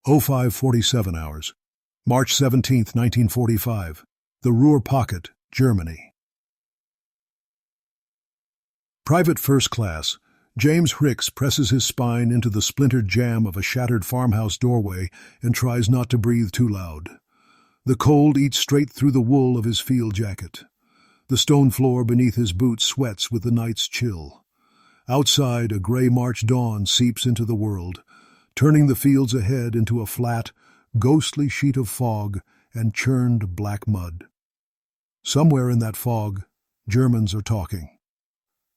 05:47 hours. March 17, 1945. The Ruhr Pocket, Germany. Private First Class, James Hrix presses his spine into the splintered jamb of a shattered farmhouse doorway and tries not to breathe too loud. The cold eats straight through the wool of his field jacket. The stone floor beneath his boots sweats with the night's chill. Outside, a gray March dawn seeps into the world, turning the fields ahead into a flat, ghostly sheet of fog and churned black mud. Somewhere in that fog, Germans are talking.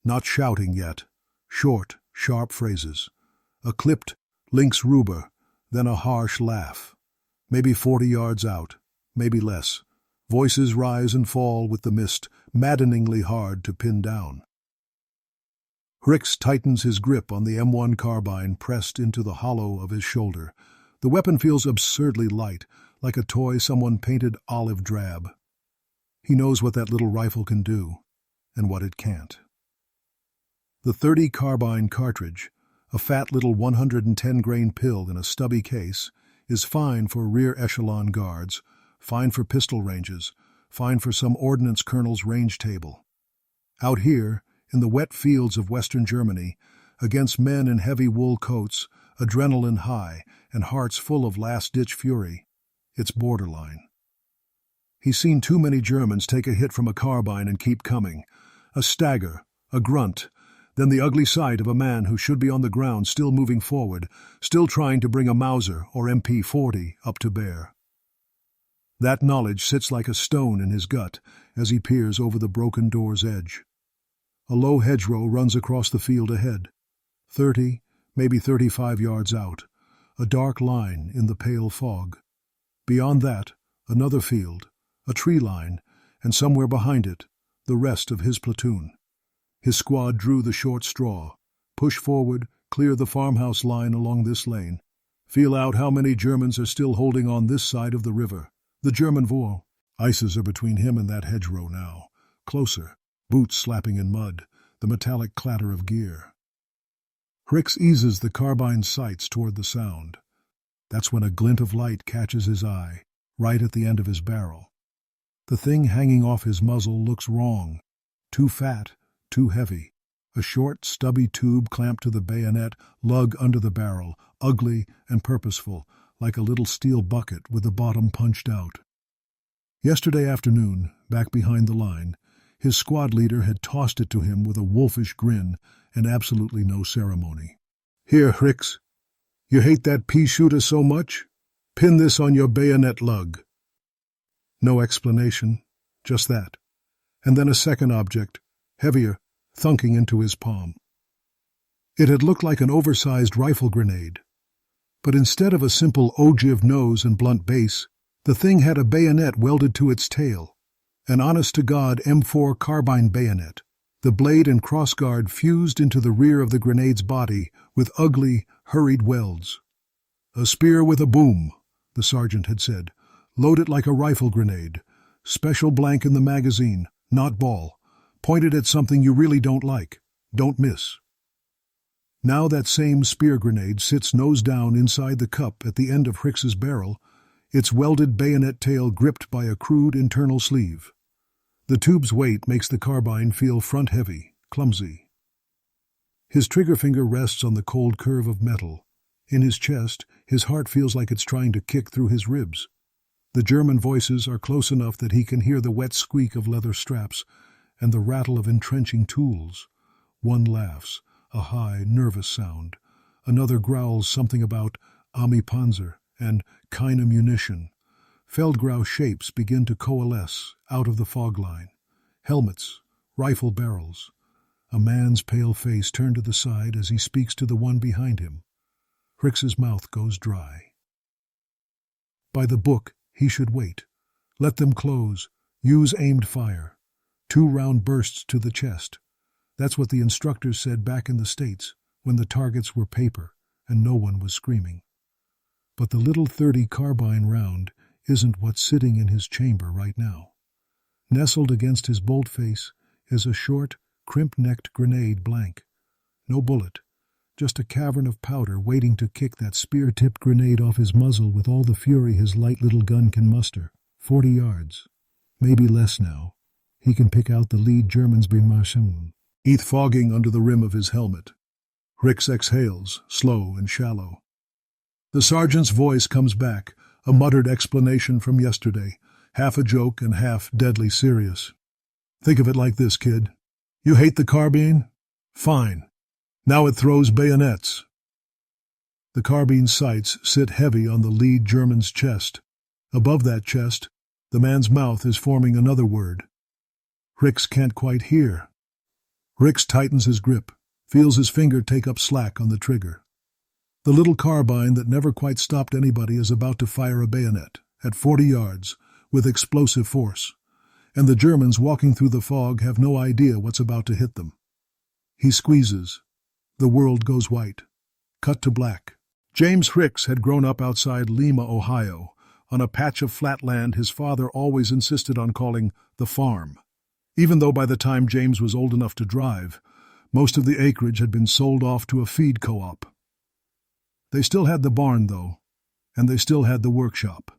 Not shouting yet. Short, sharp phrases. A clipped Links Ruber, then a harsh laugh. Maybe 40 yards out, maybe less. Voices rise and fall with the mist, maddeningly hard to pin down. Hrix tightens his grip on the M1 Carbine pressed into the hollow of his shoulder. The weapon feels absurdly light, like a toy someone painted olive drab. He knows what that little rifle can do, and what it can't. The .30 carbine cartridge, a fat little 110-grain pill in a stubby case, is fine for rear echelon guards, fine for pistol ranges, fine for some ordnance colonel's range table. Out here, in the wet fields of western Germany, against men in heavy wool coats, adrenaline high, and hearts full of last-ditch fury, it's borderline. He's seen too many Germans take a hit from a carbine and keep coming. A stagger, a grunt, then the ugly sight of a man who should be on the ground still moving forward, still trying to bring a Mauser or MP40 up to bear. That knowledge sits like a stone in his gut as he peers over the broken door's edge. A low hedgerow runs across the field ahead. 30, maybe 35 yards out, a dark line in the pale fog. Beyond that, another field, a tree line, and somewhere behind it, the rest of his platoon. His squad drew the short straw. Push forward, clear the farmhouse line along this lane. Feel out how many Germans are still holding on this side of the river. The German Vor. Ices are between him and that hedgerow now. Closer. Boots slapping in mud, the metallic clatter of gear. Hrix eases the carbine's sights toward the sound. That's when a glint of light catches his eye, right at the end of his barrel. The thing hanging off his muzzle looks wrong. Too fat, too heavy. A short, stubby tube clamped to the bayonet, lug under the barrel, ugly and purposeful, like a little steel bucket with the bottom punched out. Yesterday afternoon, back behind the line, his squad leader had tossed it to him with a wolfish grin and absolutely no ceremony. "Here, Hrix, you hate that pea shooter so much? Pin this on your bayonet lug." No explanation, just that. And then a second object, heavier, thunking into his palm. It had looked like an oversized rifle grenade. But instead of a simple ogive nose and blunt base, the thing had a bayonet welded to its tail. An honest-to-God M4 carbine bayonet, the blade and crossguard fused into the rear of the grenade's body with ugly, hurried welds. "A spear with a boom," the sergeant had said. "Load it like a rifle grenade. Special blank in the magazine, not ball. Pointed at something you really don't like. Don't miss." Now that same spear grenade sits nose down inside the cup at the end of Hrix's barrel, its welded bayonet tail gripped by a crude internal sleeve. The tube's weight makes the carbine feel front-heavy, clumsy. His trigger finger rests on the cold curve of metal. In his chest, his heart feels like it's trying to kick through his ribs. The German voices are close enough that he can hear the wet squeak of leather straps and the rattle of entrenching tools. One laughs, a high, nervous sound. Another growls something about Army Panzer and keine Munition. Feldgrau shapes begin to coalesce out of the fog line. Helmets, rifle barrels. A man's pale face turned to the side as he speaks to the one behind him. Hrix's mouth goes dry. By the book, he should wait. Let them close. Use aimed fire. 2 round bursts to the chest. That's what the instructors said back in the States, when the targets were paper and no one was screaming. But the little .30 carbine round isn't what's sitting in his chamber right now. Nestled against his bolt face is a short, crimp-necked grenade blank. No bullet, just a cavern of powder waiting to kick that spear-tipped grenade off his muzzle with all the fury his light little gun can muster. 40 yards. Maybe less now. He can pick out the lead Germans being soon. Eath fogging under the rim of his helmet. Hrix exhales, slow and shallow. The sergeant's voice comes back, a muttered explanation from yesterday, half a joke and half deadly serious. Think of it like this, kid. You hate the carbine? Fine. Now it throws bayonets. The carbine's sights sit heavy on the lead German's chest. Above that chest, the man's mouth is forming another word. Hrix can't quite hear. Hrix tightens his grip, feels his finger take up slack on the trigger. The little carbine that never quite stopped anybody is about to fire a bayonet, at 40 yards, with explosive force, and the Germans walking through the fog have no idea what's about to hit them. He squeezes. The world goes white. Cut to black. James Hrix had grown up outside Lima, Ohio, on a patch of flat land his father always insisted on calling the farm. Even though by the time James was old enough to drive, most of the acreage had been sold off to a feed co-op. They still had the barn, though, and they still had the workshop.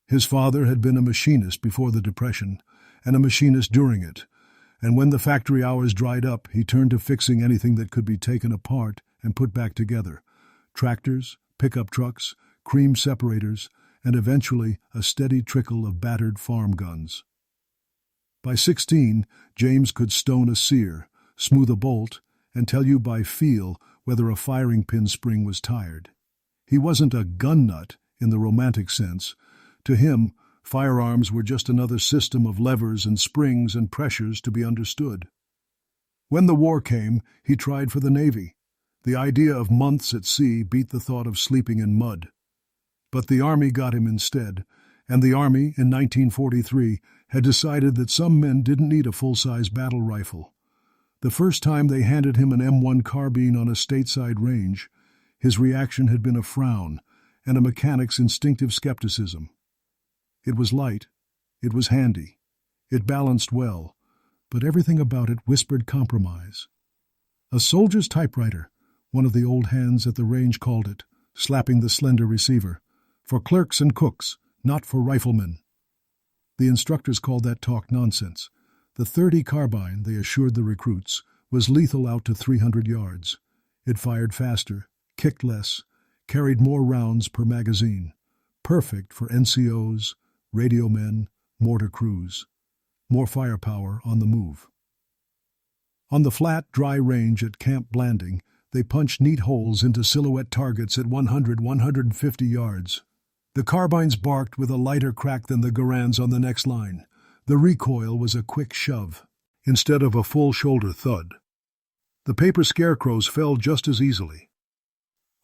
His father had been a machinist before the Depression, and a machinist during it, and when the factory hours dried up, he turned to fixing anything that could be taken apart and put back together. Tractors, pickup trucks, cream separators, and eventually a steady trickle of battered farm guns. By 16, James could stone a sear, smooth a bolt, and tell you by feel whether a firing pin spring was tired. He wasn't a gun nut in the romantic sense. To him, firearms were just another system of levers and springs and pressures to be understood. When the war came, he tried for the Navy. The idea of months at sea beat the thought of sleeping in mud. But the Army got him instead, and the Army, in 1943, had decided that some men didn't need a full-size battle rifle. The first time they handed him an M1 Carbine on a stateside range, his reaction had been a frown and a mechanic's instinctive skepticism. It was light, it was handy, it balanced well, but everything about it whispered compromise. A soldier's typewriter, one of the old hands at the range called it, slapping the slender receiver, for clerks and cooks, not for riflemen. The instructors called that talk nonsense. The .30 carbine, they assured the recruits, was lethal out to 300 yards. It fired faster, kicked less, carried more rounds per magazine. Perfect for NCOs, radio men, mortar crews. More firepower on the move. On the flat, dry range at Camp Blanding, they punched neat holes into silhouette targets at 100-150 yards. The carbines barked with a lighter crack than the Garands on the next line. The recoil was a quick shove, instead of a full shoulder thud. The paper scarecrows fell just as easily.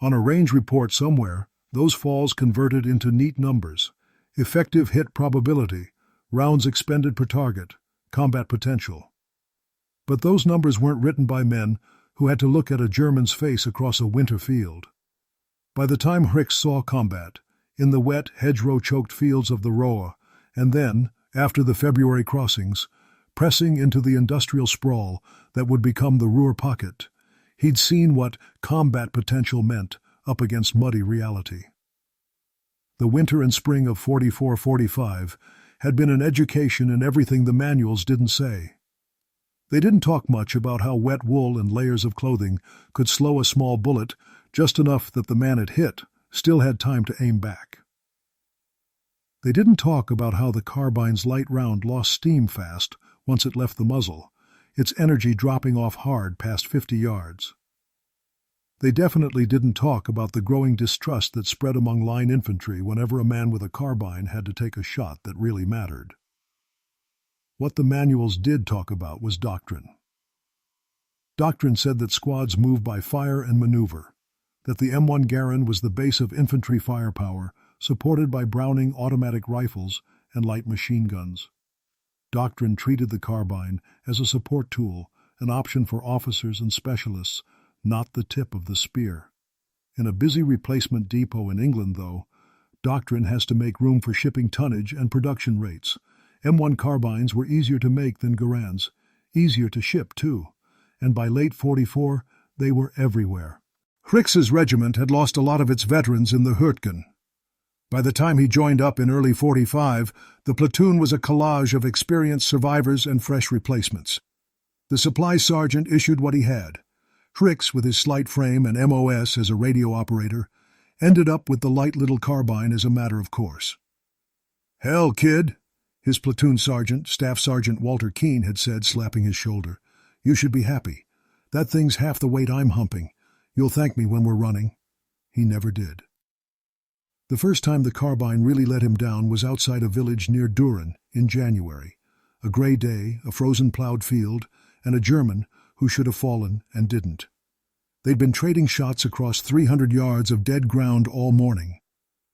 On a range report somewhere, those falls converted into neat numbers: effective hit probability, rounds expended per target, combat potential. But those numbers weren't written by men who had to look at a German's face across a winter field. By the time Hrix saw combat, in the wet, hedgerow-choked fields of the Ruhr, and then, after the February crossings, pressing into the industrial sprawl that would become the Ruhr Pocket, he'd seen what combat potential meant up against muddy reality. The winter and spring of 44-45 had been an education in everything the manuals didn't say. They didn't talk much about how wet wool and layers of clothing could slow a small bullet just enough that the man it hit still had time to aim back. They didn't talk about how the carbine's light round lost steam fast once it left the muzzle, its energy dropping off hard past 50 yards. They definitely didn't talk about the growing distrust that spread among line infantry whenever a man with a carbine had to take a shot that really mattered. What the manuals did talk about was doctrine. Doctrine said that squads move by fire and maneuver, that the M1 Garand was the base of infantry firepower supported by Browning automatic rifles and light machine guns. Doctrine treated the carbine as a support tool, an option for officers and specialists, not the tip of the spear. In a busy replacement depot in England, though, Doctrine has to make room for shipping tonnage and production rates. M1 carbines were easier to make than Garands, easier to ship, too, and by late 44, they were everywhere. Hrix's regiment had lost a lot of its veterans in the Hurtgen. By the time he joined up in early 45, the platoon was a collage of experienced survivors and fresh replacements. The supply sergeant issued what he had. Hrix, with his slight frame and MOS as a radio operator, ended up with the light little carbine as a matter of course. "Hell, kid," his platoon sergeant, Staff Sergeant Walter Keene, had said, slapping his shoulder. "You should be happy. That thing's half the weight I'm humping. You'll thank me when we're running." He never did. The first time the carbine really let him down was outside a village near Düren in January. A gray day, a frozen plowed field, and a German who should have fallen and didn't. They'd been trading shots across 300 yards of dead ground all morning.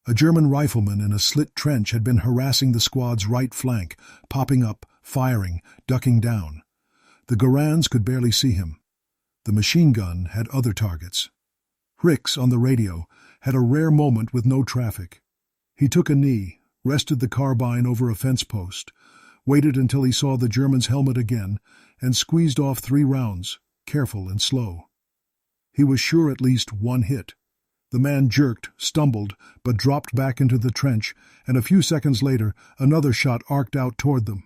A German rifleman in a slit trench had been harassing the squad's right flank, popping up, firing, ducking down. The Garans could barely see him. The machine gun had other targets. Hrix, on the radio, had a rare moment with no traffic. He took a knee, rested the carbine over a fence post, waited until he saw the German's helmet again, and squeezed off 3 rounds, careful and slow. He was sure at least one hit. The man jerked, stumbled, but dropped back into the trench, and a few seconds later another shot arced out toward them.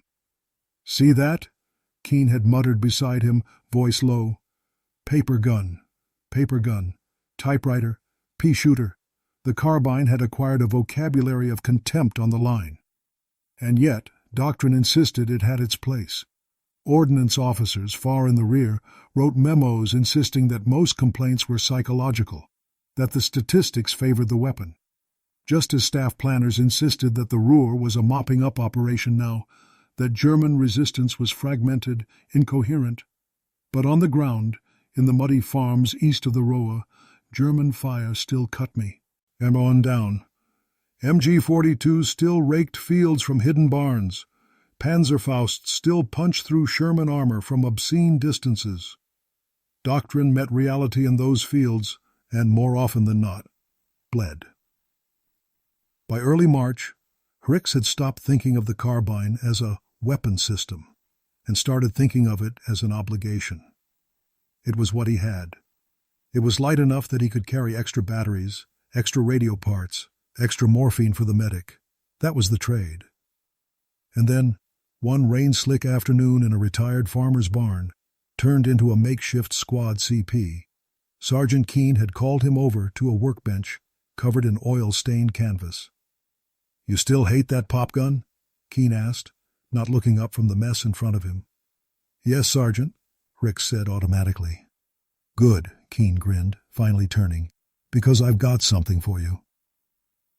"See that?" Keene had muttered beside him, voice low. Paper gun, typewriter, pea-shooter. The carbine had acquired a vocabulary of contempt on the line. And yet, doctrine insisted it had its place. Ordnance officers far in the rear wrote memos insisting that most complaints were psychological, that the statistics favored the weapon. Just as staff planners insisted that the Ruhr was a mopping-up operation now, that German resistance was fragmented, incoherent. But on the ground, in the muddy farms east of the Ruhr, German fire still cut me. And on down. MG-42s still raked fields from hidden barns. Panzerfausts still punched through Sherman armor from obscene distances. Doctrine met reality in those fields, and more often than not, bled. By early March, Hrix had stopped thinking of the carbine as a weapon system and started thinking of it as an obligation. It was what he had. It was light enough that he could carry extra batteries, extra radio parts, extra morphine for the medic. That was the trade. And then, one rain-slick afternoon in a retired farmer's barn turned into a makeshift squad CP. Sergeant Keene had called him over to a workbench covered in oil-stained canvas. "You still hate that pop gun?" Keene asked, not looking up from the mess in front of him. "Yes, Sergeant," Hrix said automatically. "Good," Keene grinned, finally turning, "because I've got something for you."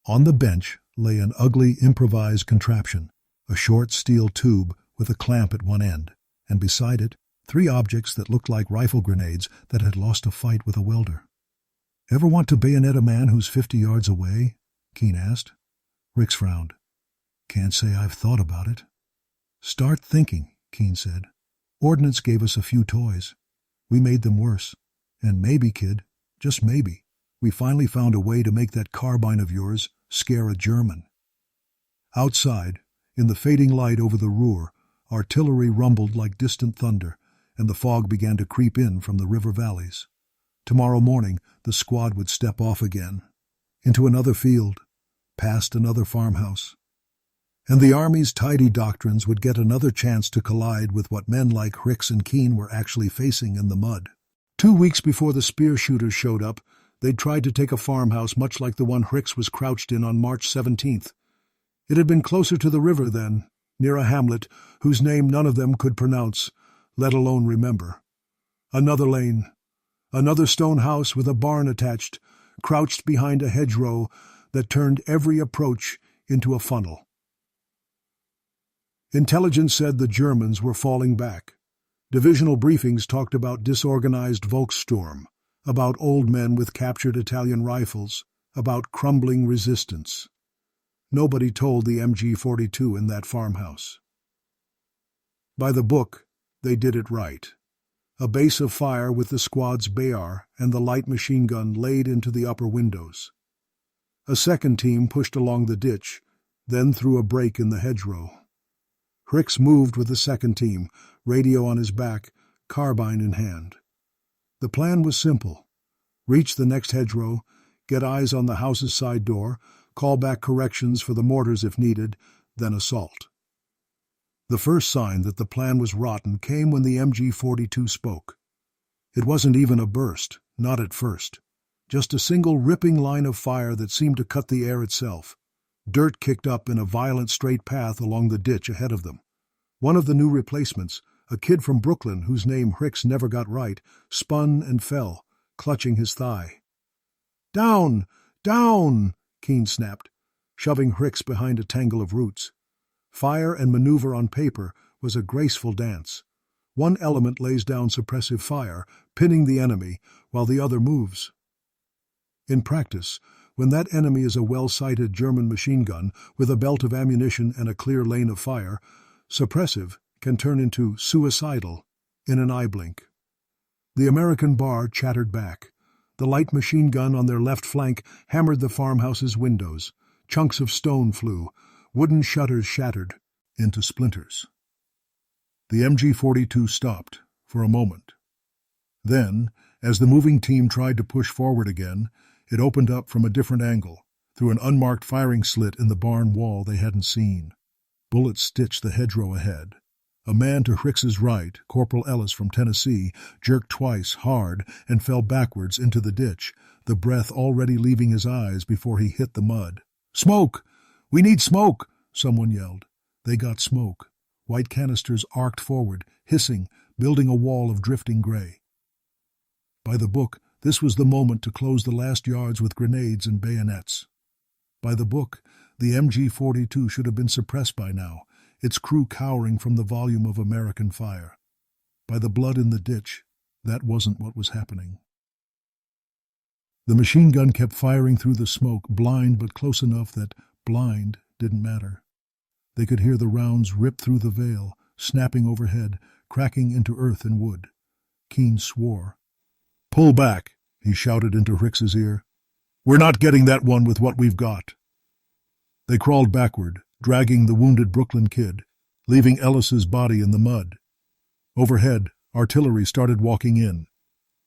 On the bench lay an ugly improvised contraption, a short steel tube with a clamp at one end, and beside it, 3 objects that looked like rifle grenades that had lost a fight with a welder. "Ever want to bayonet a man who's 50 yards away?" Keene asked. Hrix frowned. "Can't say I've thought about it." "Start thinking," Keene said. "Ordnance gave us a few toys. We made them worse. And maybe, kid, just maybe, we finally found a way to make that carbine of yours scare a German." Outside, in the fading light over the Ruhr, artillery rumbled like distant thunder, and the fog began to creep in from the river valleys. Tomorrow morning, the squad would step off again, into another field, past another farmhouse. And the Army's tidy doctrines would get another chance to collide with what men like Hrix and Keene were actually facing in the mud. 2 weeks before the spear shooters showed up, they'd tried to take a farmhouse much like the one Hrix was crouched in on March 17th. It had been closer to the river then, near a hamlet whose name none of them could pronounce, let alone remember. Another lane, another stone house with a barn attached, crouched behind a hedgerow that turned every approach into a funnel. Intelligence said the Germans were falling back. Divisional briefings talked about disorganized Volkssturm, about old men with captured Italian rifles, about crumbling resistance. Nobody told the MG-42 in that farmhouse. By the book, they did it right. A base of fire with the squad's Bayar and the light machine gun laid into the upper windows. A second team pushed along the ditch, then through a break in the hedgerow. Hrix moved with the second team, radio on his back, carbine in hand. The plan was simple. Reach the next hedgerow, get eyes on the house's side door, call back corrections for the mortars if needed, then assault. The first sign that the plan was rotten came when the MG-42 spoke. It wasn't even a burst, not at first. Just a single ripping line of fire that seemed to cut the air itself. Dirt kicked up in a violent straight path along the ditch ahead of them. One of the new replacements, a kid from Brooklyn whose name Hrix never got right, spun and fell, clutching his thigh. "Down! Down!" Keene snapped, shoving Hrix behind a tangle of roots. Fire and maneuver on paper was a graceful dance. One element lays down suppressive fire, pinning the enemy, while the other moves. In practice, when that enemy is a well-sighted German machine gun with a belt of ammunition and a clear lane of fire, suppressive can turn into suicidal in an eye blink. The American bar chattered back. The light machine gun on their left flank hammered the farmhouse's windows. Chunks of stone flew. Wooden shutters shattered into splinters. The MG-42 stopped for a moment. Then, as the moving team tried to push forward again, it opened up from a different angle, through an unmarked firing slit in the barn wall they hadn't seen. Bullets stitched the hedgerow ahead. A man to Hrix's right, Corporal Ellis from Tennessee, jerked twice hard and fell backwards into the ditch, the breath already leaving his eyes before he hit the mud. "Smoke! We need smoke!" someone yelled. They got smoke. White canisters arced forward, hissing, building a wall of drifting gray. By the book, this was the moment to close the last yards with grenades and bayonets. By the book, the MG-42 should have been suppressed by now, its crew cowering from the volume of American fire. By the blood in the ditch, that wasn't what was happening. The machine gun kept firing through the smoke, blind but close enough that blind didn't matter. They could hear the rounds rip through the veil, snapping overhead, cracking into earth and wood. Keene swore. "Pull back," he shouted into Hrix's ear. "We're not getting that one with what we've got." They crawled backward, dragging the wounded Brooklyn kid, leaving Ellis's body in the mud. Overhead, artillery started walking in.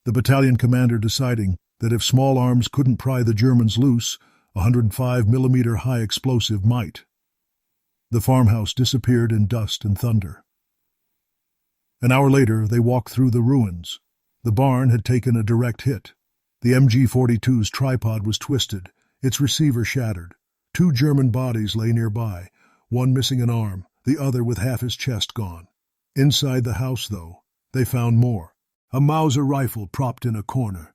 The battalion commander deciding that if small arms couldn't pry the Germans loose, a 105mm high explosive might. The farmhouse disappeared in dust and thunder. An hour later, they walked through the ruins. The barn had taken a direct hit. The MG-42's tripod was twisted, its receiver shattered. 2 German bodies lay nearby, one missing an arm, the other with half his chest gone. Inside the house, though, they found more. A Mauser rifle propped in a corner.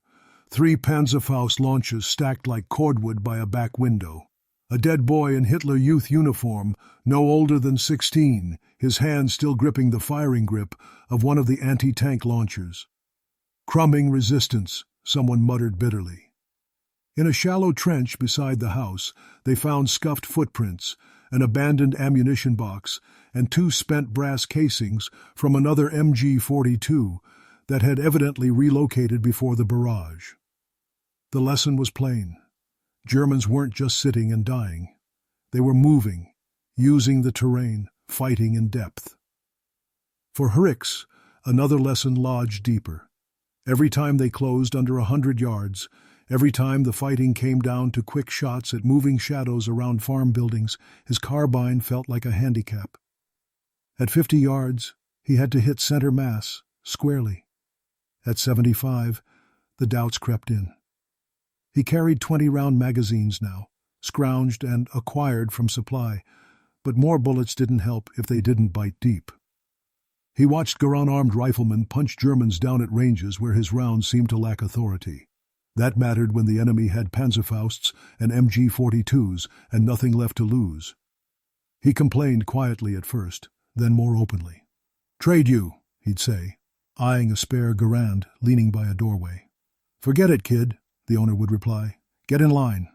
3 Panzerfaust launchers stacked like cordwood by a back window. A dead boy in Hitler Youth uniform, no older than 16, his hand still gripping the firing grip of one of the anti-tank launchers. "Crumbing resistance," someone muttered bitterly. In a shallow trench beside the house, they found scuffed footprints, an abandoned ammunition box, and 2 spent brass casings from another MG-42 that had evidently relocated before the barrage. The lesson was plain. Germans weren't just sitting and dying. They were moving, using the terrain, fighting in depth. For Hrix, another lesson lodged deeper. Every time they closed under 100 yards, every time the fighting came down to quick shots at moving shadows around farm buildings, his carbine felt like a handicap. At 50 yards, he had to hit center mass, squarely. At 75, the doubts crept in. He carried 20-round magazines now, scrounged and acquired from supply, but more bullets didn't help if they didn't bite deep. He watched Garand-armed riflemen punch Germans down at ranges where his rounds seemed to lack authority. That mattered when the enemy had Panzerfausts and MG-42s and nothing left to lose. He complained quietly at first, then more openly. "Trade you," he'd say, eyeing a spare Garand leaning by a doorway. "Forget it, kid," the owner would reply. "Get in line."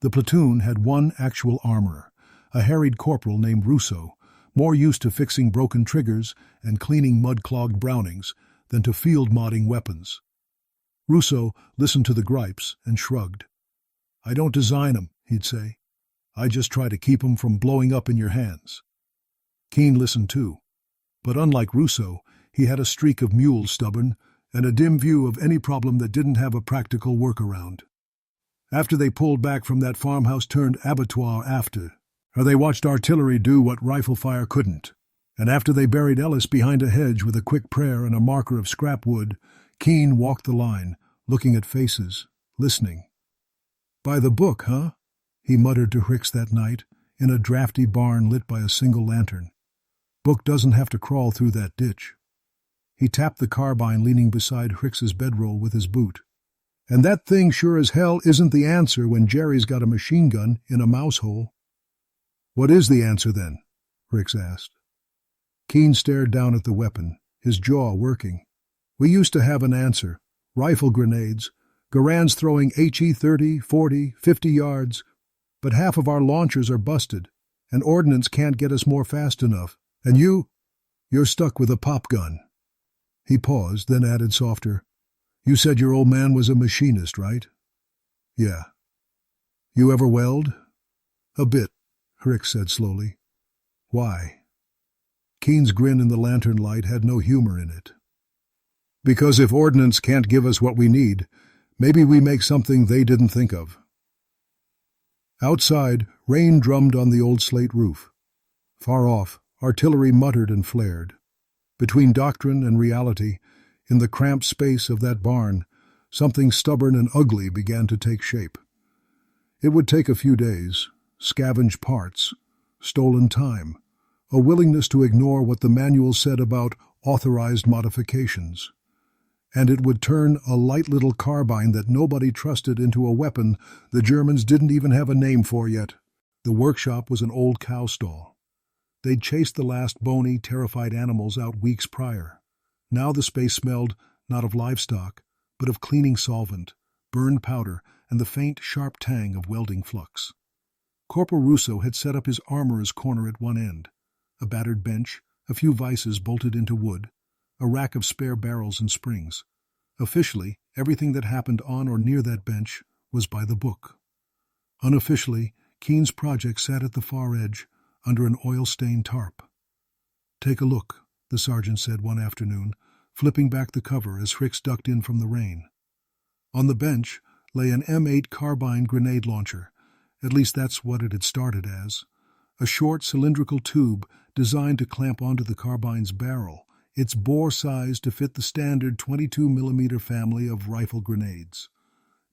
The platoon had one actual armorer, a harried corporal named Russo, more used to fixing broken triggers and cleaning mud-clogged Brownings than to field-modding weapons. Russo listened to the gripes and shrugged. "I don't design 'em," he'd say. "I just try to keep 'em from blowing up in your hands." Keene listened too. But unlike Russo, he had a streak of mule stubborn and a dim view of any problem that didn't have a practical workaround. After they pulled back from that farmhouse turned abattoir after, or they watched artillery do what rifle fire couldn't, and after they buried Ellis behind a hedge with a quick prayer and a marker of scrap wood, Keane walked the line, looking at faces, listening. "By the book, huh?" he muttered to Hrix that night, in a drafty barn lit by a single lantern. "Book doesn't have to crawl through that ditch." He tapped the carbine leaning beside Hrix's bedroll with his boot. "And that thing sure as hell isn't the answer when Jerry's got a machine gun in a mouse hole." "What is the answer, then?" Hrix asked. Keane stared down at the weapon, his jaw working. "We used to have an answer. Rifle grenades. Garand's throwing HE-30, 40, 50 yards. But half of our launchers are busted, and ordnance can't get us more fast enough. And you're stuck with a pop gun." He paused, then added softer, "You said your old man was a machinist, right?" "Yeah." "You ever weld?" "A bit," Hrix said slowly. "Why?" Keane's grin in the lantern light had no humor in it. "Because if ordnance can't give us what we need, maybe we make something they didn't think of." Outside, rain drummed on the old slate roof. Far off, artillery muttered and flared. Between doctrine and reality, in the cramped space of that barn, something stubborn and ugly began to take shape. It would take a few days, scavenged parts, stolen time, a willingness to ignore what the manual said about authorized modifications. And it would turn a light little carbine that nobody trusted into a weapon the Germans didn't even have a name for yet. The workshop was an old cow stall. They'd chased the last bony, terrified animals out weeks prior. Now the space smelled not of livestock, but of cleaning solvent, burned powder, and the faint, sharp tang of welding flux. Corporal Russo had set up his armorer's corner at one end. A battered bench, a few vices bolted into wood, a rack of spare barrels and springs. Officially, everything that happened on or near that bench was by the book. Unofficially, Keane's project sat at the far edge, under an oil-stained tarp. "Take a look," the sergeant said one afternoon, flipping back the cover as Hrix ducked in from the rain. On the bench lay an M8 Carbine grenade launcher, at least that's what it had started as, a short cylindrical tube designed to clamp onto the carbine's barrel, its bore size to fit the standard 22mm family of rifle grenades.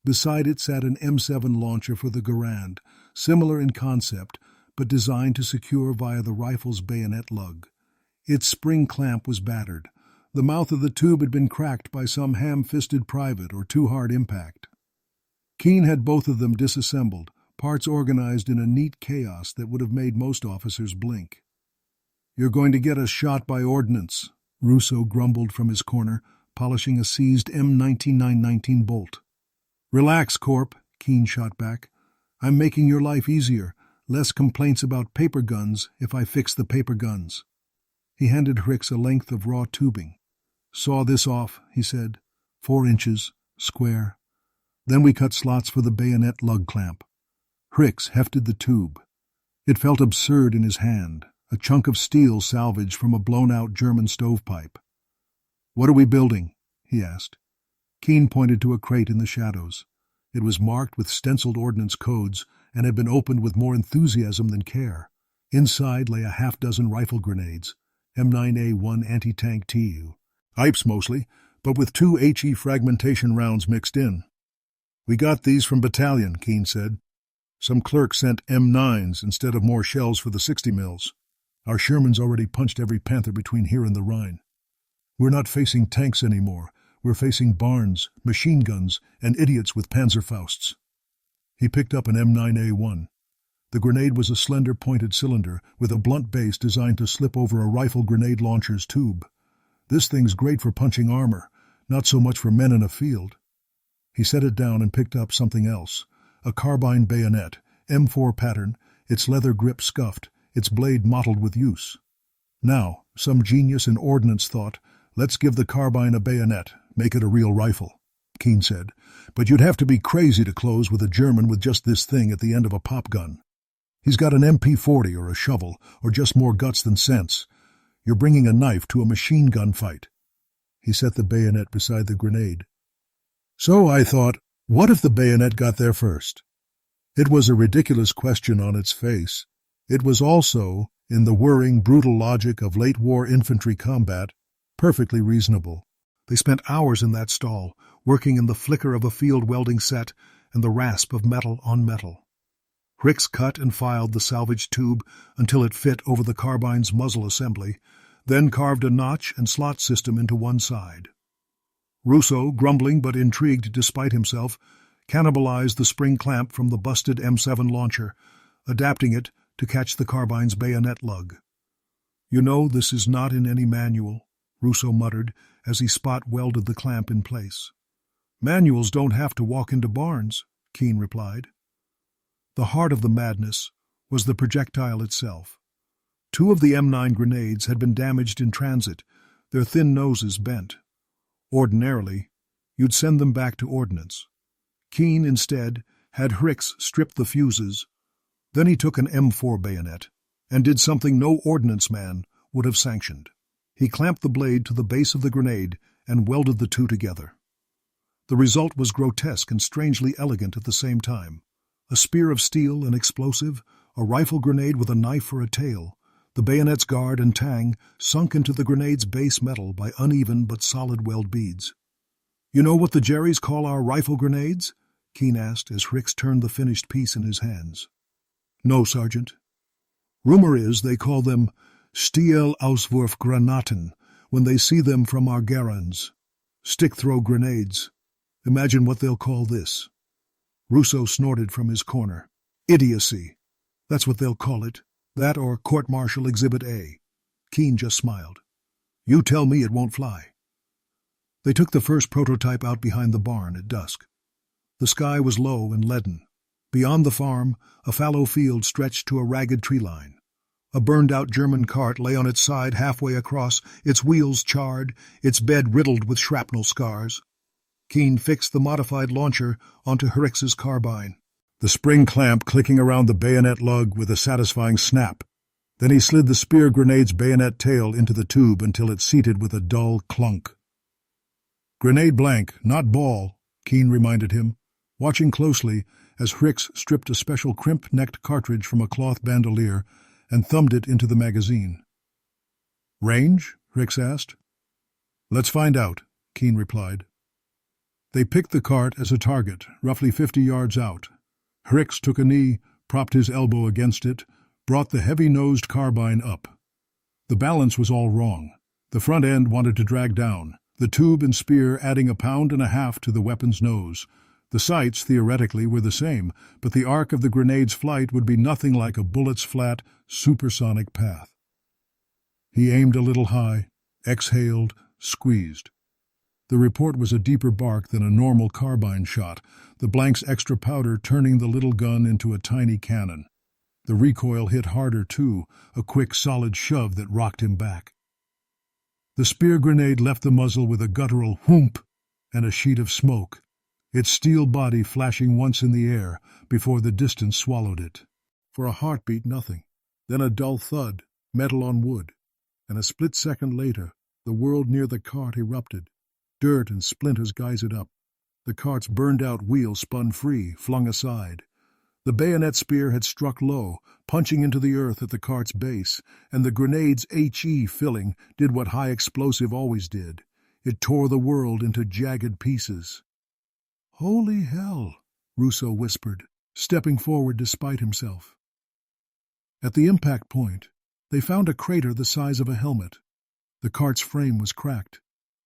Beside it sat an M7 launcher for the Garand, similar in concept, but designed to secure via the rifle's bayonet lug. Its spring clamp was battered. The mouth of the tube had been cracked by some ham-fisted private or too hard impact. Keane had both of them disassembled, parts organized in a neat chaos that would have made most officers blink. "You're going to get us shot by ordnance," Russo grumbled from his corner, polishing a seized M19919 bolt. "Relax, Corp," Keane shot back. "I'm making your life easier. Less complaints about paper guns if I fix the paper guns." He handed Hrix a length of raw tubing. "Saw this off," he said. 4 inches, square. Then we cut slots for the bayonet lug clamp." Hrix hefted the tube. It felt absurd in his hand, a chunk of steel salvaged from a blown-out German stovepipe. "What are we building?" he asked. Keane pointed to a crate in the shadows. It was marked with stenciled ordnance codes and had been opened with more enthusiasm than care. Inside lay a half-dozen rifle grenades, M9A1 anti-tank TU. IPes mostly, but with 2 HE fragmentation rounds mixed in. "We got these from battalion," Keane said. "Some clerk sent M9s instead of more shells for the 60 mils. Our Sherman's already punched every Panther between here and the Rhine. We're not facing tanks anymore. We're facing barns, machine guns, and idiots with Panzerfausts." He picked up an M9A1. The grenade was a slender pointed cylinder with a blunt base designed to slip over a rifle grenade launcher's tube. "This thing's great for punching armor, not so much for men in a field." He set it down and picked up something else, a carbine bayonet, M4 pattern, its leather grip scuffed, its blade mottled with use. Now, some genius in ordnance thought, "Let's give the carbine a bayonet, make it a real rifle," Keane said. "But you'd have to be crazy to close with a German with just this thing at the end of a pop gun. He's got an MP40 or a shovel, or just more guts than sense. You're bringing a knife to a machine gun fight." He set the bayonet beside the grenade. So I thought, what if the bayonet got there first? It was a ridiculous question on its face. It was also, in the whirring, brutal logic of late-war infantry combat, perfectly reasonable. They spent hours in that stall, working in the flicker of a field welding set and the rasp of metal on metal. Hrix cut and filed the salvaged tube until it fit over the carbine's muzzle assembly, then carved a notch and slot system into one side. Russo, grumbling but intrigued despite himself, cannibalized the spring clamp from the busted M7 launcher, adapting it to catch the carbine's bayonet lug. "You know this is not in any manual," Russo muttered as he spot-welded the clamp in place. "Manuals don't have to walk into barns," Keene replied. The heart of the madness was the projectile itself. 2 of the M9 grenades had been damaged in transit, their thin noses bent. Ordinarily, you'd send them back to ordnance. Keene, instead, had Hrix strip the fuses. Then he took an M4 bayonet and did something no ordnance man would have sanctioned. He clamped the blade to the base of the grenade and welded the two together. The result was grotesque and strangely elegant at the same time. A spear of steel and explosive, a rifle grenade with a knife for a tail, the bayonet's guard and tang sunk into the grenade's base metal by uneven but solid weld beads. "You know what the Jerrys call our rifle grenades?" Keene asked as Hrix turned the finished piece in his hands. "No, Sergeant. Rumor is they call them Stielauswurfgranaten when they see them from our Garans. Stick-throw grenades. Imagine what they'll call this." Russo snorted from his corner. "Idiocy. That's what they'll call it. That or Court-Martial Exhibit A." Keene just smiled. "You tell me it won't fly." They took the first prototype out behind the barn at dusk. The sky was low and leaden. Beyond the farm, a fallow field stretched to a ragged tree line. A burned-out German cart lay on its side halfway across, its wheels charred, its bed riddled with shrapnel scars. Keene fixed the modified launcher onto Hrix's carbine, the spring clamp clicking around the bayonet lug with a satisfying snap. Then he slid the spear grenade's bayonet tail into the tube until it seated with a dull clunk. "Grenade blank, not ball," Keene reminded him, watching closely as Hrix stripped a special crimp-necked cartridge from a cloth bandolier and thumbed it into the magazine. "Range?" Hrix asked. "Let's find out," Keene replied. They picked the cart as a target, roughly 50 yards out. Hrix took a knee, propped his elbow against it, brought the heavy-nosed carbine up. The balance was all wrong. The front end wanted to drag down, the tube and spear adding 1.5 pounds to the weapon's nose. The sights, theoretically, were the same, but the arc of the grenade's flight would be nothing like a bullet's flat, supersonic path. He aimed a little high, exhaled, squeezed. The report was a deeper bark than a normal carbine shot, the blank's extra powder turning the little gun into a tiny cannon. The recoil hit harder, too, a quick, solid shove that rocked him back. The spear grenade left the muzzle with a guttural whoomp and a sheet of smoke, its steel body flashing once in the air before the distance swallowed it. For a heartbeat, nothing. Then a dull thud, metal on wood, and a split second later, the world near the cart erupted. Dirt and splinters geysed up. The cart's burned-out wheel spun free, flung aside. The bayonet spear had struck low, punching into the earth at the cart's base, and the grenade's HE filling did what high explosive always did. It tore the world into jagged pieces. "Holy hell," Russo whispered, stepping forward despite himself. At the impact point, they found a crater the size of a helmet. The cart's frame was cracked.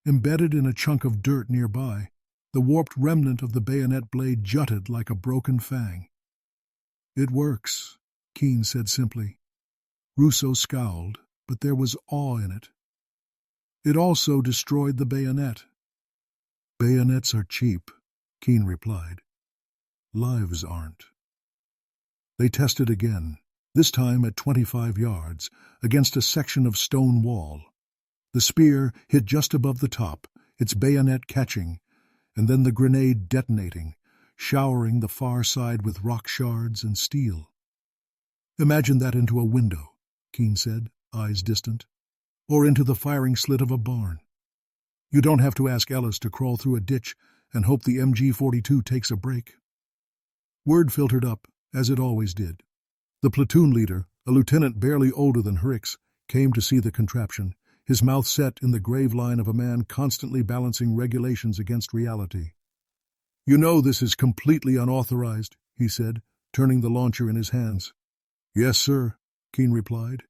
Embedded in a chunk of dirt nearby, the warped remnant of the bayonet blade jutted like a broken fang. "It works," Keene said simply. Russo scowled, but there was awe in it. "It also destroyed the bayonet." "Bayonets are cheap," Keene replied. "Lives aren't." They tested again, this time at 25 yards, against a section of stone wall. The spear hit just above the top, its bayonet catching, and then the grenade detonating, showering the far side with rock shards and steel. "Imagine that into a window," Keene said, eyes distant, "or into the firing slit of a barn. You don't have to ask Ellis to crawl through a ditch and hope the MG-42 takes a break. Word filtered up, as it always did. The platoon leader, a lieutenant barely older than Hrix, came to see the contraption, his mouth set in the grave line of a man constantly balancing regulations against reality. "You know this is completely unauthorized," he said, turning the launcher in his hands. "Yes, sir," Keen replied.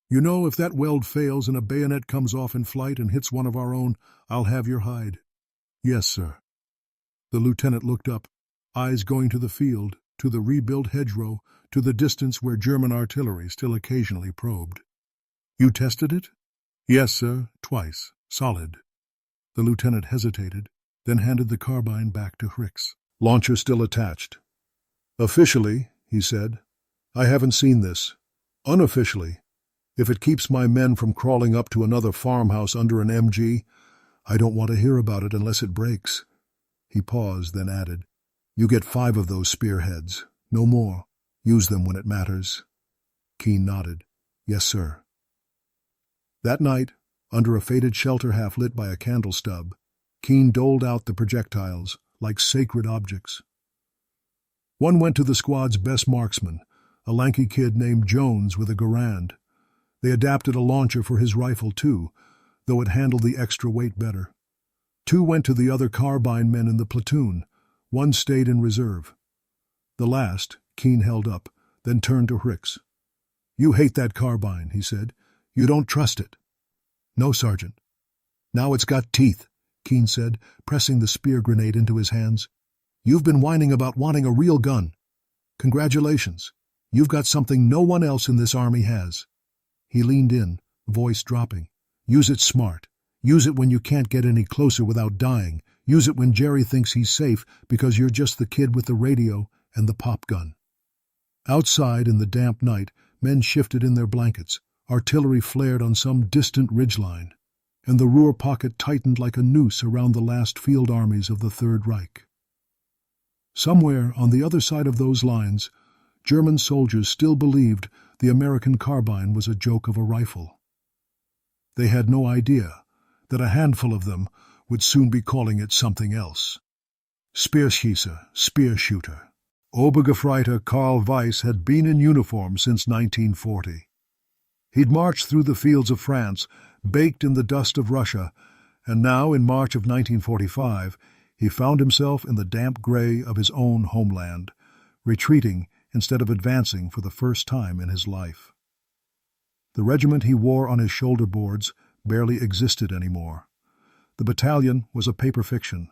"You know if that weld fails and a bayonet comes off in flight and hits one of our own, I'll have your hide." "Yes, sir." The lieutenant looked up, eyes going to the field, to the rebuilt hedgerow, to the distance where German artillery still occasionally probed. "You tested it?" "Yes, sir, twice. Solid." The lieutenant hesitated, then handed the carbine back to Hrix. "Launcher still attached." "Officially," he said, "I haven't seen this. Unofficially, if it keeps my men from crawling up to another farmhouse under an MG, I don't want to hear about it unless it breaks." He paused, then added, "You get 5 of those spearheads, no more. Use them when it matters." Keen nodded. "Yes, sir." That night, under a faded shelter half lit by a candle stub, Keen doled out the projectiles like sacred objects. One went to the squad's best marksman, a lanky kid named Jones with a Garand. They adapted a launcher for his rifle too, though it handled the extra weight better. 2 went to the other carbine men in the platoon. 1 stayed in reserve. The last, Keen held up, then turned to Hrix. "You hate that carbine," he said. "You don't trust it." "No, Sergeant." "Now it's got teeth," Keen said, pressing the spear grenade into his hands. "You've been whining about wanting a real gun. Congratulations. You've got something no one else in this army has." He leaned in, voice dropping. "Use it smart. Use it when you can't get any closer without dying. Use it when Jerry thinks he's safe because you're just the kid with the radio and the pop gun." Outside in the damp night, men shifted in their blankets. Artillery flared on some distant ridgeline, and the Ruhr Pocket tightened like a noose around the last field armies of the Third Reich. Somewhere on the other side of those lines, German soldiers still believed the American carbine was a joke of a rifle. They had no idea that a handful of them would soon be calling it something else. Speerschießer, spear shooter. Obergefreiter Karl Weiss had been in uniform since 1940. He'd marched through the fields of France, baked in the dust of Russia, and now, in March of 1945, he found himself in the damp gray of his own homeland, retreating instead of advancing for the first time in his life. The regiment he wore on his shoulder boards barely existed anymore. The battalion was a paper fiction.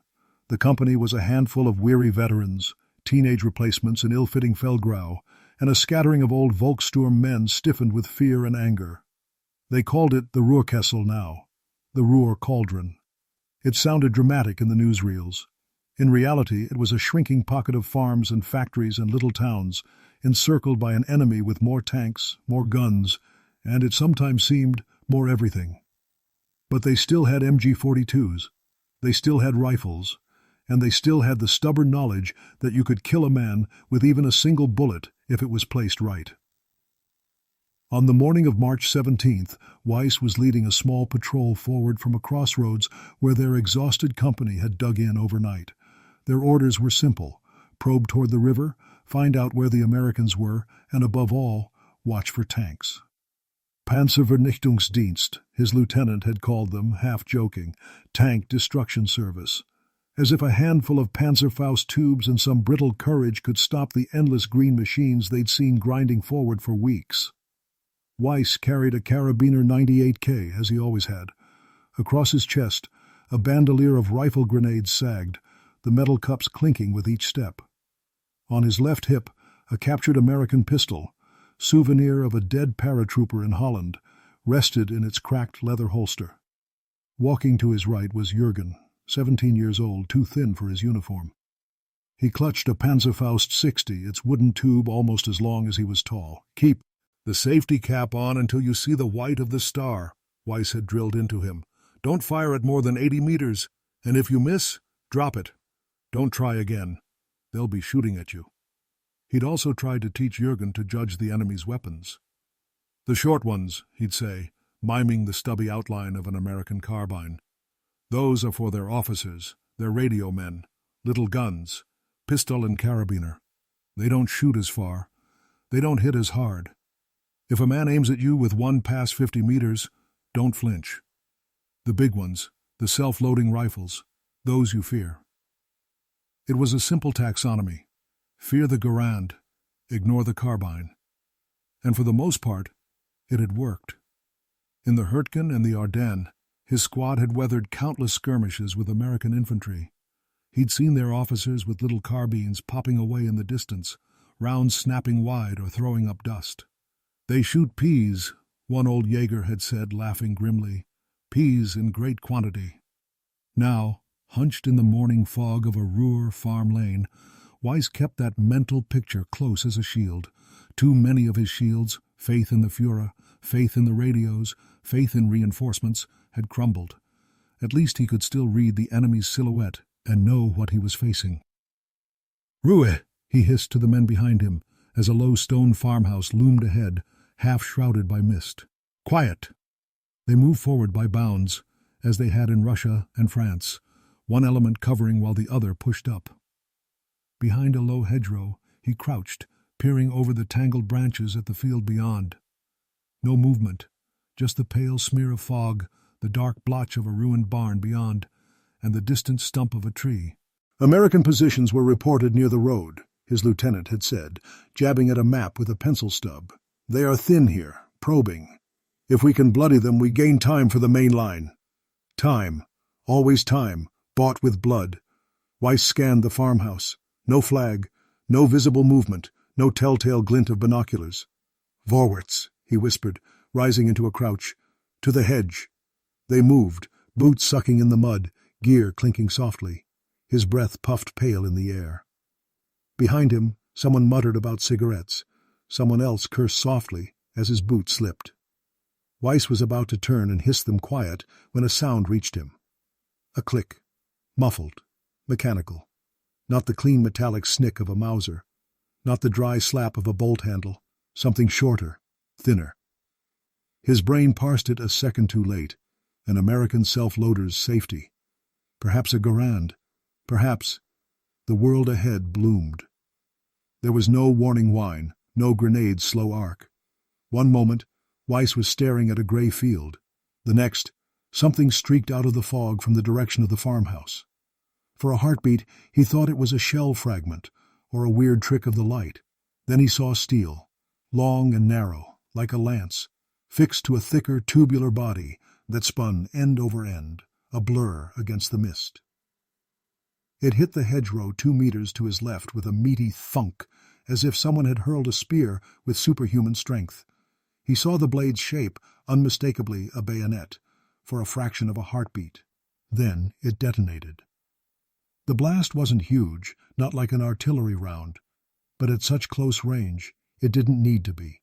The company was a handful of weary veterans, teenage replacements in ill-fitting Feldgrau, and a scattering of old Volkssturm men stiffened with fear and anger. They called it the Ruhrkessel now, the Ruhr Cauldron. It sounded dramatic in the newsreels. In reality, it was a shrinking pocket of farms and factories and little towns, encircled by an enemy with more tanks, more guns, and, it sometimes seemed, more everything. But they still had MG-42s. They still had rifles. And they still had the stubborn knowledge that you could kill a man with even a single bullet if it was placed right. On the morning of March 17th, Weiss was leading a small patrol forward from a crossroads where their exhausted company had dug in overnight. Their orders were simple: probe toward the river, find out where the Americans were, and above all, watch for tanks. Panzervernichtungsdienst, his lieutenant had called them, half joking, tank destruction service. As if a handful of Panzerfaust tubes and some brittle courage could stop the endless green machines they'd seen grinding forward for weeks. Weiss carried a Karabiner 98K, as he always had. Across his chest, a bandolier of rifle grenades sagged, the metal cups clinking with each step. On his left hip, a captured American pistol, souvenir of a dead paratrooper in Holland, rested in its cracked leather holster. Walking to his right was Jürgen, 17 years old, too thin for his uniform. He clutched a Panzerfaust 60, its wooden tube almost as long as he was tall. "Keep the safety cap on until you see the white of the star," Weiss had drilled into him. "Don't fire at more than 80 meters, and if you miss, drop it. Don't try again. They'll be shooting at you." He'd also tried to teach Jürgen to judge the enemy's weapons. "The short ones," he'd say, miming the stubby outline of an American carbine. Those are for their officers, their radio men, little guns, Pistolenkarabiner. They don't shoot as far. They don't hit as hard. If a man aims at you with one past 50 meters, don't flinch. The big ones, the self-loading rifles, those you fear. It was a simple taxonomy. Fear the Garand, ignore the carbine. And for the most part, it had worked. In the Hurtgen and the Ardennes, his squad had weathered countless skirmishes with American infantry. He'd seen their officers with little carbines popping away in the distance, rounds snapping wide or throwing up dust. They shoot peas, one old Jaeger had said, laughing grimly. Peas in great quantity. Now, hunched in the morning fog of a Ruhr farm lane, Weiss kept that mental picture close as a shield. Too many of his shields, faith in the Führer, faith in the radios, faith in reinforcements, had crumbled. At least he could still read the enemy's silhouette and know what he was facing. "Ruhe!" he hissed to the men behind him, as a low stone farmhouse loomed ahead, half shrouded by mist. "Quiet!" They moved forward by bounds, as they had in Russia and France, one element covering while the other pushed up. Behind a low hedgerow, he crouched, peering over the tangled branches at the field beyond. No movement, just the pale smear of fog, the dark blotch of a ruined barn beyond, and the distant stump of a tree. American positions were reported near the road, his lieutenant had said, jabbing at a map with a pencil stub. "They are thin here, probing. If we can bloody them, we gain time for the main line." Time, always time, bought with blood. Weiss scanned the farmhouse. No flag, no visible movement, no telltale glint of binoculars. "Vorwärts," he whispered, rising into a crouch. "To the hedge." They moved, boots sucking in the mud, gear clinking softly. His breath puffed pale in the air. Behind him, someone muttered about cigarettes. Someone else cursed softly as his boot slipped. Weiss was about to turn and hiss them quiet when a sound reached him. A click. Muffled. Mechanical. Not the clean metallic snick of a Mauser. Not the dry slap of a bolt handle. Something shorter, thinner. His brain parsed it a second too late. An American self-loader's safety. Perhaps a Garand. Perhaps. The world ahead bloomed. There was no warning whine, no grenade's slow arc. One moment, Weiss was staring at a gray field. The next, something streaked out of the fog from the direction of the farmhouse. For a heartbeat, he thought it was a shell fragment, or a weird trick of the light. Then he saw steel, long and narrow, like a lance, fixed to a thicker tubular body that spun end over end, a blur against the mist. It hit the hedgerow 2 meters to his left with a meaty thunk, as if someone had hurled a spear with superhuman strength. He saw the blade's shape, unmistakably a bayonet, for a fraction of a heartbeat. Then it detonated. The blast wasn't huge, not like an artillery round, but at such close range, it didn't need to be.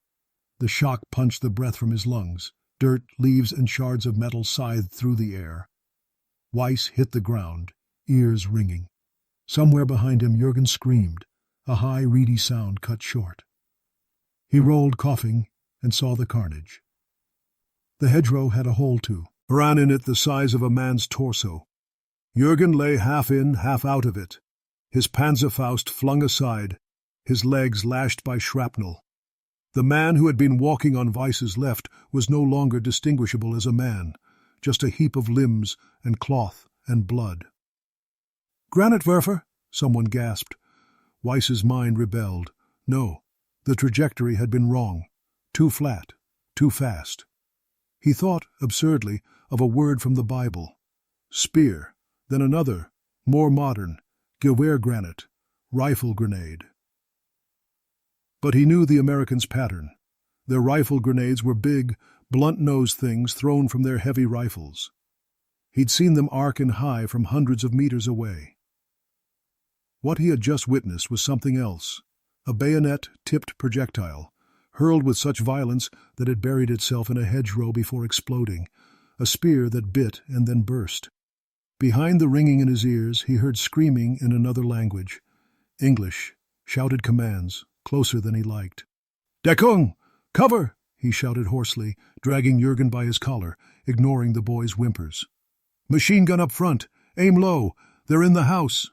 The shock punched the breath from his lungs. Dirt, leaves, and shards of metal scythed through the air. Weiss hit the ground, ears ringing. Somewhere behind him, Jürgen screamed, a high, reedy sound cut short. He rolled, coughing, and saw the carnage. The hedgerow had a hole too, ran in it the size of a man's torso. Jürgen lay half in, half out of it, his Panzerfaust flung aside, his legs lashed by shrapnel. The man who had been walking on Weiss's left was no longer distinguishable as a man, just a heap of limbs and cloth and blood. "Granatwerfer," someone gasped. Weiss's mind rebelled. No, the trajectory had been wrong. Too flat, too fast. He thought, absurdly, of a word from the Bible. Spear, then another, more modern, Gewehrgranat, rifle grenade. But he knew the Americans' pattern. Their rifle grenades were big, blunt-nosed things thrown from their heavy rifles. He'd seen them arc and high from hundreds of meters away. What he had just witnessed was something else, a bayonet-tipped projectile, hurled with such violence that it buried itself in a hedgerow before exploding, a spear that bit and then burst. Behind the ringing in his ears, he heard screaming in another language. English, shouted commands, closer than he liked. "Deckung! Cover!" he shouted hoarsely, dragging Jürgen by his collar, ignoring the boy's whimpers. Machine gun up front. Aim low. They're in the house.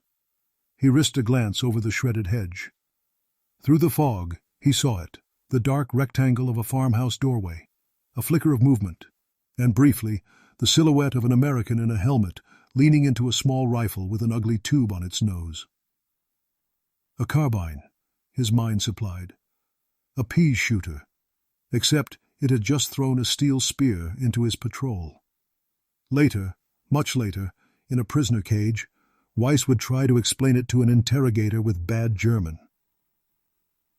He risked a glance over the shredded hedge. Through the fog, he saw it, the dark rectangle of a farmhouse doorway, a flicker of movement, and briefly, the silhouette of an American in a helmet leaning into a small rifle with an ugly tube on its nose. A carbine, his mind supplied. A pea shooter, except it had just thrown a steel spear into his patrol. Later, much later, in a prisoner cage, Weiss would try to explain it to an interrogator with bad German.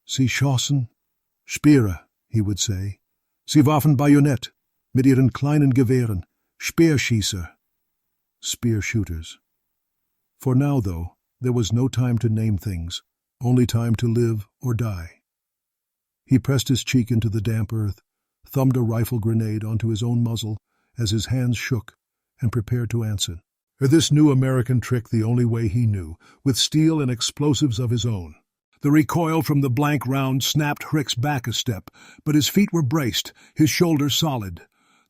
Sie schossen? Speere, he would say. Sie warfen Bayonet, mit ihren kleinen Gewehren, Speerschießer. Spear shooters. For now, though, there was no time to name things, only time to live or die. He pressed his cheek into the damp earth, thumbed a rifle grenade onto his own muzzle as his hands shook, and prepared to answer. This new American trick the only way he knew, with steel and explosives of his own. The recoil from the blank round snapped Hrix back a step, but his feet were braced, his shoulders solid.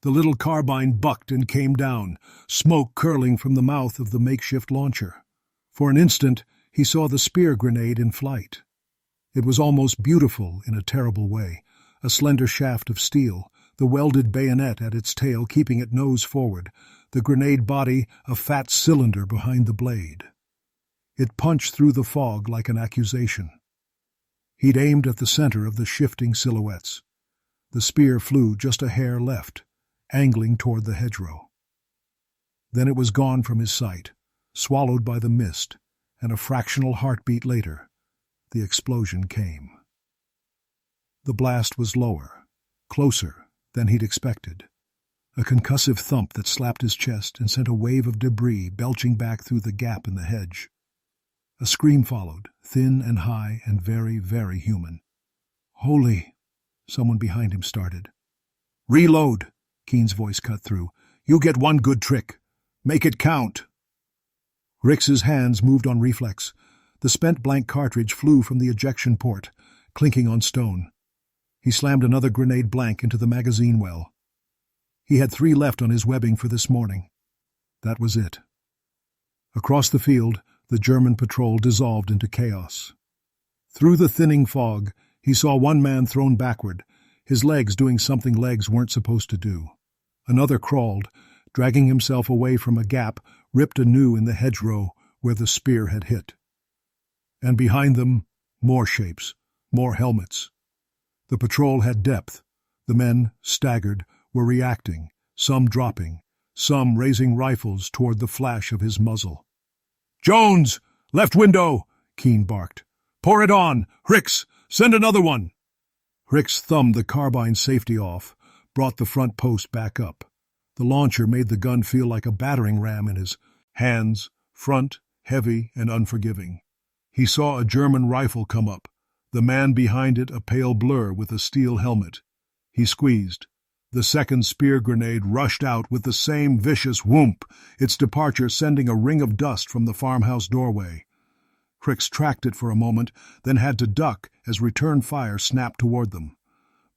The little carbine bucked and came down, smoke curling from the mouth of the makeshift launcher. For an instant, he saw the spear grenade in flight. It was almost beautiful in a terrible way, a slender shaft of steel, the welded bayonet at its tail keeping it nose forward, the grenade body a fat cylinder behind the blade. It punched through the fog like an accusation. He'd aimed at the center of the shifting silhouettes. The spear flew just a hair left, angling toward the hedgerow. Then it was gone from his sight, swallowed by the mist, and a fractional heartbeat later, the explosion came. The blast was lower, closer than he'd expected. A concussive thump that slapped his chest and sent a wave of debris belching back through the gap in the hedge. A scream followed, thin and high and very, very human. "Holy!" someone behind him started. "Reload!" Keen's voice cut through. "You get one good trick. Make it count." Hrix's hands moved on reflex. The spent blank cartridge flew from the ejection port, clinking on stone. He slammed another grenade blank into the magazine well. He had 3 left on his webbing for this morning. That was it. Across the field, the German patrol dissolved into chaos. Through the thinning fog, he saw one man thrown backward, his legs doing something legs weren't supposed to do. Another crawled, dragging himself away from a gap ripped anew in the hedgerow where the spear had hit. And behind them, more shapes, more helmets. The patrol had depth. The men, staggered, were reacting, some dropping, some raising rifles toward the flash of his muzzle. "Jones! Left window!" Keen barked. "Pour it on! Hrix! Send another one!" Hrix thumbed the carbine safety off, brought the front post back up. The launcher made the gun feel like a battering ram in his hands, front, heavy and unforgiving. He saw a German rifle come up, the man behind it a pale blur with a steel helmet. He squeezed. The second spear grenade rushed out with the same vicious whoomp, its departure sending a ring of dust from the farmhouse doorway. Hrix tracked it for a moment, then had to duck as return fire snapped toward them.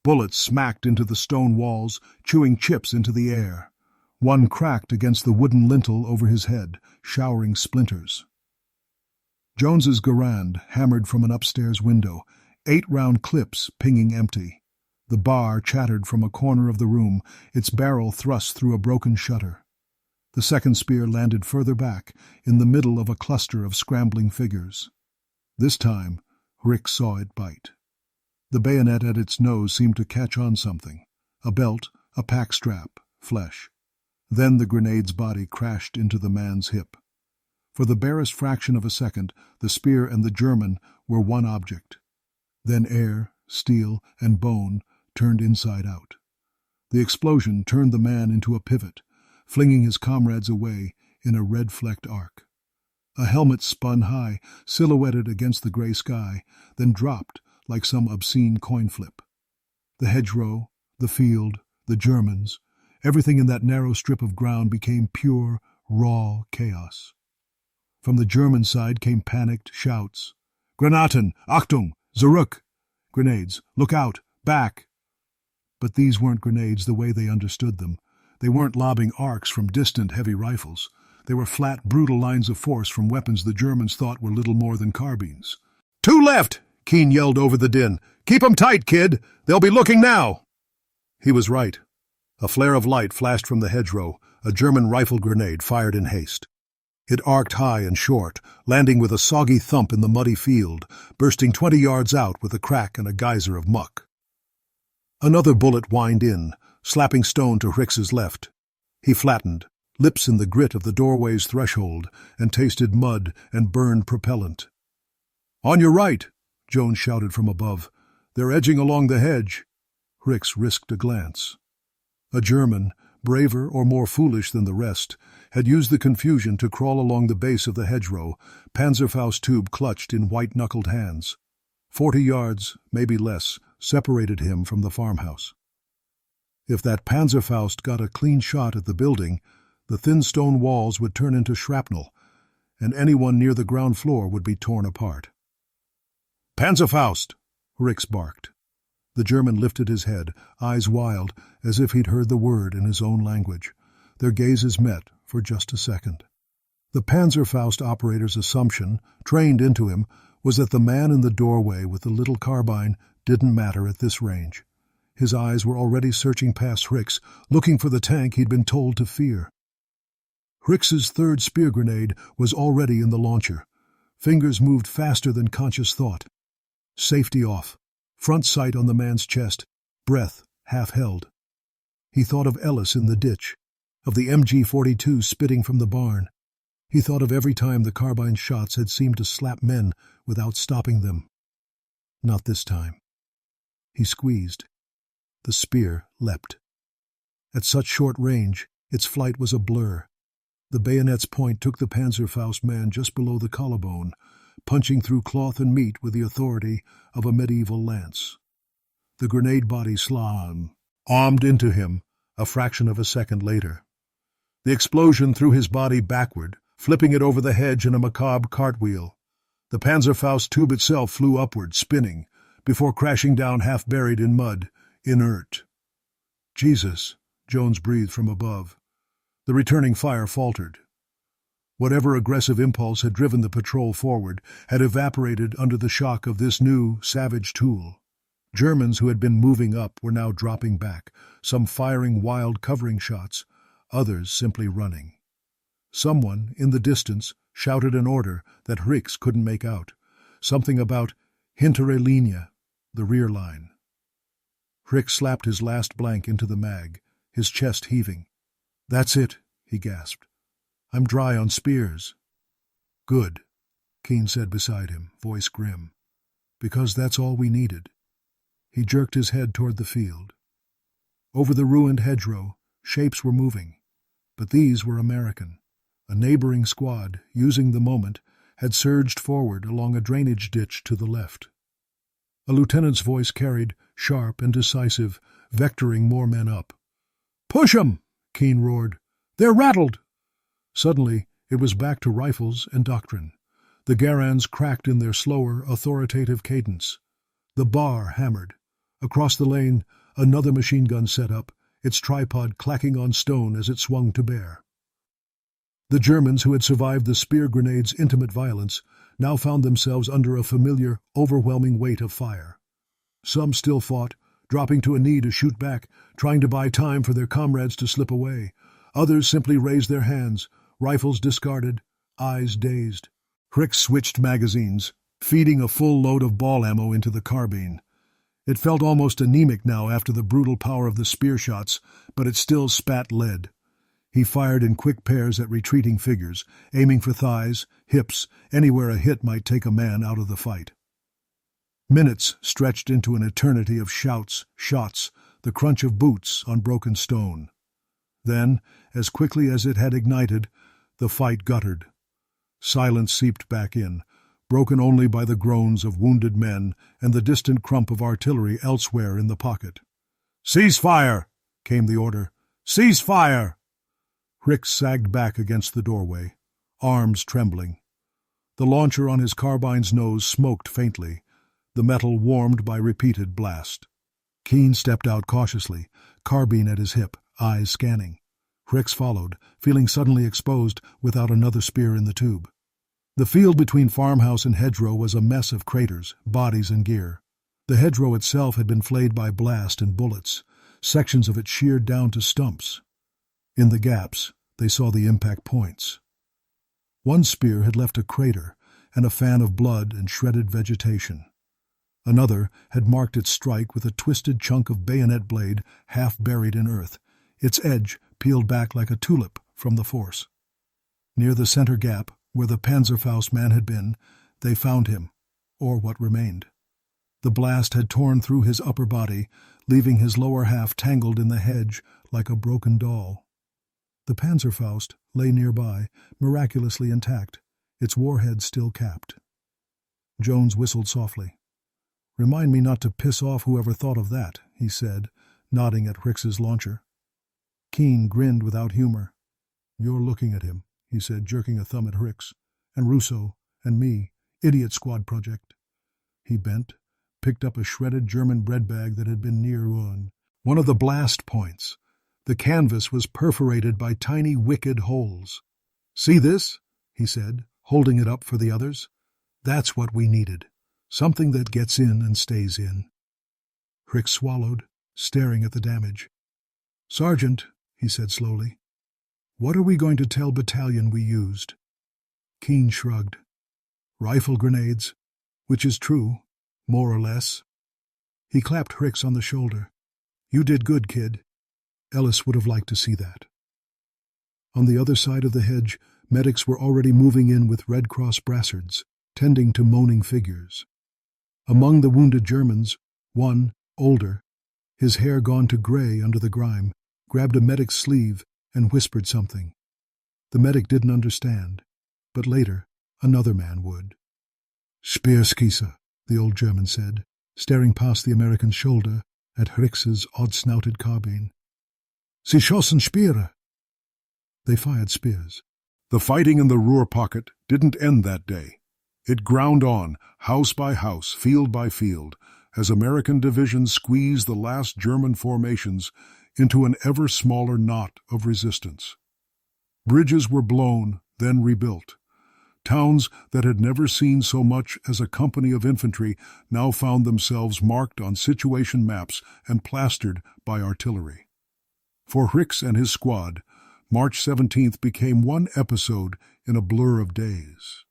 Bullets smacked into the stone walls, chewing chips into the air. One cracked against the wooden lintel over his head, showering splinters. Jones's Garand hammered from an upstairs window, 8-round clips pinging empty. The bar chattered from a corner of the room, its barrel thrust through a broken shutter. The second spear landed further back, in the middle of a cluster of scrambling figures. This time, Hrix saw it bite. The bayonet at its nose seemed to catch on something. A belt, a pack strap, flesh. Then the grenade's body crashed into the man's hip. For the barest fraction of a second, the spear and the German were one object. Then air, steel, and bone turned inside out. The explosion turned the man into a pivot, flinging his comrades away in a red-flecked arc. A helmet spun high, silhouetted against the gray sky, then dropped like some obscene coin flip. The hedgerow, the field, the Germans, everything in that narrow strip of ground became pure, raw chaos. From the German side came panicked shouts. "Granaten! Achtung! Zurück!" Grenades! Look out! Back! But these weren't grenades the way they understood them. They weren't lobbing arcs from distant heavy rifles. They were flat, brutal lines of force from weapons the Germans thought were little more than carbines. "Two left!" Keane yelled over the din. "Keep 'em tight, kid! They'll be looking now!" He was right. A flare of light flashed from the hedgerow, a German rifle grenade fired in haste. It arced high and short, landing with a soggy thump in the muddy field, bursting 20 yards out with a crack and a geyser of muck. Another bullet whined in, slapping stone to Hrix's left. He flattened, lips in the grit of the doorway's threshold, and tasted mud and burned propellant. "On your right!" Jones shouted from above. "They're edging along the hedge." Hrix risked a glance. A German, braver or more foolish than the rest, had used the confusion to crawl along the base of the hedgerow, Panzerfaust tube clutched in white-knuckled hands. 40 yards, maybe less, separated him from the farmhouse. If that Panzerfaust got a clean shot at the building, the thin stone walls would turn into shrapnel, and anyone near the ground floor would be torn apart. "Panzerfaust!" Hrix barked. The German lifted his head, eyes wild, as if he'd heard the word in his own language. Their gazes met for just a second. The Panzerfaust operator's assumption, trained into him, was that the man in the doorway with the little carbine didn't matter at this range. His eyes were already searching past Hrix, looking for the tank he'd been told to fear. Hrix's third spear grenade was already in the launcher. Fingers moved faster than conscious thought. Safety off. Front sight on the man's chest, breath half held. He thought of Ellis in the ditch, of the MG-42 spitting from the barn. He thought of every time the carbine's shots had seemed to slap men without stopping them. Not this time. He squeezed. The spear leapt. At such short range, its flight was a blur. The bayonet's point took the Panzerfaust man just below the collarbone, punching through cloth and meat with the authority of a medieval lance. The grenade body armed into him a fraction of a second later. The explosion threw his body backward, flipping it over the hedge in a macabre cartwheel. The Panzerfaust tube itself flew upward, spinning, before crashing down half buried in mud, inert. "Jesus," Jones breathed from above. The returning fire faltered. Whatever aggressive impulse had driven the patrol forward had evaporated under the shock of this new, savage tool. Germans who had been moving up were now dropping back, some firing wild covering shots, others simply running. Someone, in the distance, shouted an order that Hrix couldn't make out, something about hintere Linie, the rear line. Hrix slapped his last blank into the mag, his chest heaving. "That's it," he gasped. "I'm dry on spears." "Good," Keane said beside him, voice grim. "Because that's all we needed." He jerked his head toward the field. Over the ruined hedgerow, shapes were moving, but these were American. A neighboring squad, using the moment, had surged forward along a drainage ditch to the left. A lieutenant's voice carried, sharp and decisive, vectoring more men up. "Push 'em!" Keane roared. "They're rattled!" Suddenly, it was back to rifles and doctrine. The Garands cracked in their slower, authoritative cadence. The bar hammered. Across the lane, another machine gun set up, its tripod clacking on stone as it swung to bear. The Germans who had survived the spear grenade's intimate violence now found themselves under a familiar, overwhelming weight of fire. Some still fought, dropping to a knee to shoot back, trying to buy time for their comrades to slip away. Others simply raised their hands, rifles discarded, eyes dazed. Hrix switched magazines, feeding a full load of ball ammo into the carbine. It felt almost anemic now after the brutal power of the spear shots, but it still spat lead. He fired in quick pairs at retreating figures, aiming for thighs, hips, anywhere a hit might take a man out of the fight. Minutes stretched into an eternity of shouts, shots, the crunch of boots on broken stone. Then, as quickly as it had ignited, the fight guttered. Silence seeped back in, broken only by the groans of wounded men and the distant crump of artillery elsewhere in the pocket. "Cease fire!" came the order. "Cease fire!" Hrix sagged back against the doorway, arms trembling. The launcher on his carbine's nose smoked faintly, the metal warmed by repeated blast. Keane stepped out cautiously, carbine at his hip, eyes scanning. Hrix followed, feeling suddenly exposed without another spear in the tube. The field between farmhouse and hedgerow was a mess of craters, bodies and gear. The hedgerow itself had been flayed by blast and bullets, sections of it sheared down to stumps. In the gaps, they saw the impact points. One spear had left a crater and a fan of blood and shredded vegetation. Another had marked its strike with a twisted chunk of bayonet blade half buried in earth, its edge peeled back like a tulip from the force. Near the center gap, where the Panzerfaust man had been, they found him, or what remained. The blast had torn through his upper body, leaving his lower half tangled in the hedge like a broken doll. The Panzerfaust lay nearby, miraculously intact, its warhead still capped. Jones whistled softly. "Remind me not to piss off whoever thought of that," he said, nodding at Hrix's launcher. Keane grinned without humor. "You're looking at him," he said, jerking a thumb at Hrix, "and Russo, and me, idiot squad project." He bent, picked up a shredded German bread bag that had been near one of the blast points. The canvas was perforated by tiny wicked holes. "See this?" he said, holding it up for the others. "That's what we needed. Something that gets in and stays in." Hrix swallowed, staring at the damage. "Sergeant," he said slowly, "what are we going to tell battalion we used?" Keane shrugged. "Rifle grenades, which is true, more or less." He clapped Hrix on the shoulder. "You did good, kid. Ellis would have liked to see that." On the other side of the hedge, medics were already moving in with Red Cross brassards, tending to moaning figures. Among the wounded Germans, one, older, his hair gone to gray under the grime, grabbed a medic's sleeve and whispered something. The medic didn't understand, but later another man would. "Speerskisse," the old German said, staring past the American's shoulder at Hrix's odd-snouted carbine. "Sie schossen Speere." They fired spears. The fighting in the Ruhr Pocket didn't end that day. It ground on, house by house, field by field, as American divisions squeezed the last German formations into an ever smaller knot of resistance. Bridges were blown, then rebuilt. Towns that had never seen so much as a company of infantry now found themselves marked on situation maps and plastered by artillery. For Hrix and his squad, March 17th became one episode in a blur of days.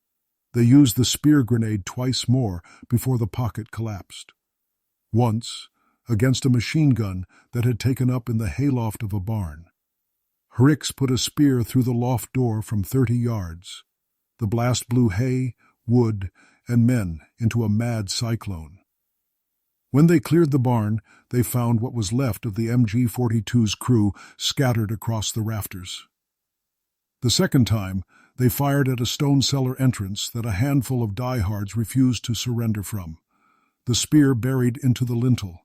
They used the spear grenade twice more before the pocket collapsed. Once, against a machine gun that had taken up in the hayloft of a barn. Hrix put a spear through the loft door from 30 yards. The blast blew hay, wood, and men into a mad cyclone. When they cleared the barn, they found what was left of the MG-42's crew scattered across the rafters. The second time, they fired at a stone cellar entrance that a handful of diehards refused to surrender from. The spear buried into the lintel.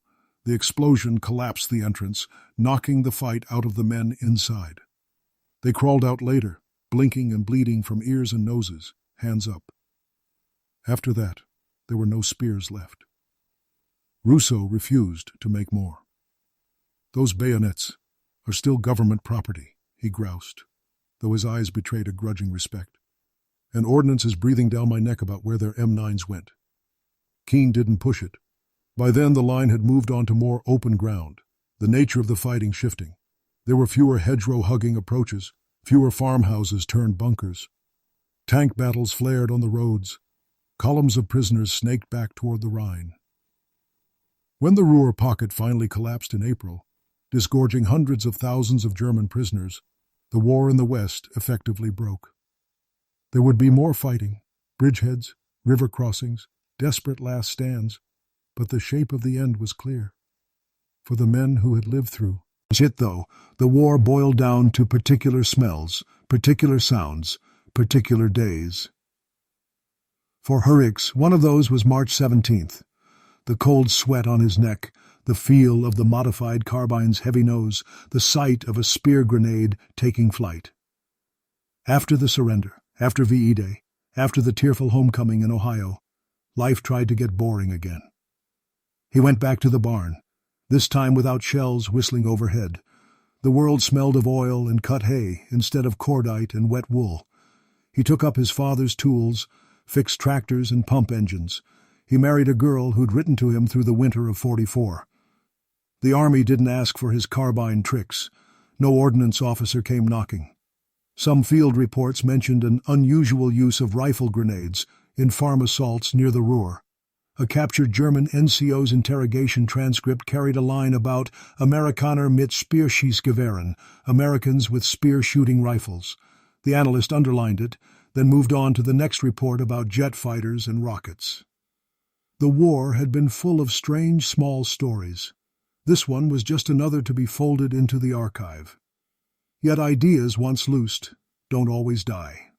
The explosion collapsed the entrance, knocking the fight out of the men inside. They crawled out later, blinking and bleeding from ears and noses, hands up. After that, there were no spears left. Russo refused to make more. "Those bayonets are still government property," he groused, though his eyes betrayed a grudging respect. "And ordnance is breathing down my neck about where their M9s went." Keane didn't push it. By then the line had moved on to more open ground, the nature of the fighting shifting. There were fewer hedgerow-hugging approaches, fewer farmhouses turned bunkers. Tank battles flared on the roads. Columns of prisoners snaked back toward the Rhine. When the Ruhr Pocket finally collapsed in April, disgorging hundreds of thousands of German prisoners, the war in the West effectively broke. There would be more fighting, bridgeheads, river crossings, desperate last stands, but the shape of the end was clear. For the men who had lived through it, though, the war boiled down to particular smells, particular sounds, particular days. For Hrix, one of those was March 17th. The cold sweat on his neck, the feel of the modified carbine's heavy nose, the sight of a spear grenade taking flight. After the surrender, after VE Day, after the tearful homecoming in Ohio, life tried to get boring again. He went back to the barn, this time without shells whistling overhead. The world smelled of oil and cut hay instead of cordite and wet wool. He took up his father's tools, fixed tractors and pump engines. He married a girl who'd written to him through the winter of '44. The Army didn't ask for his carbine tricks. No ordnance officer came knocking. Some field reports mentioned an unusual use of rifle grenades in farm assaults near the Ruhr. A captured German NCO's interrogation transcript carried a line about Amerikaner mit Speerschießgewehren, Americans with spear-shooting rifles. The analyst underlined it, then moved on to the next report about jet fighters and rockets. The war had been full of strange small stories. This one was just another to be folded into the archive. Yet ideas once loosed don't always die.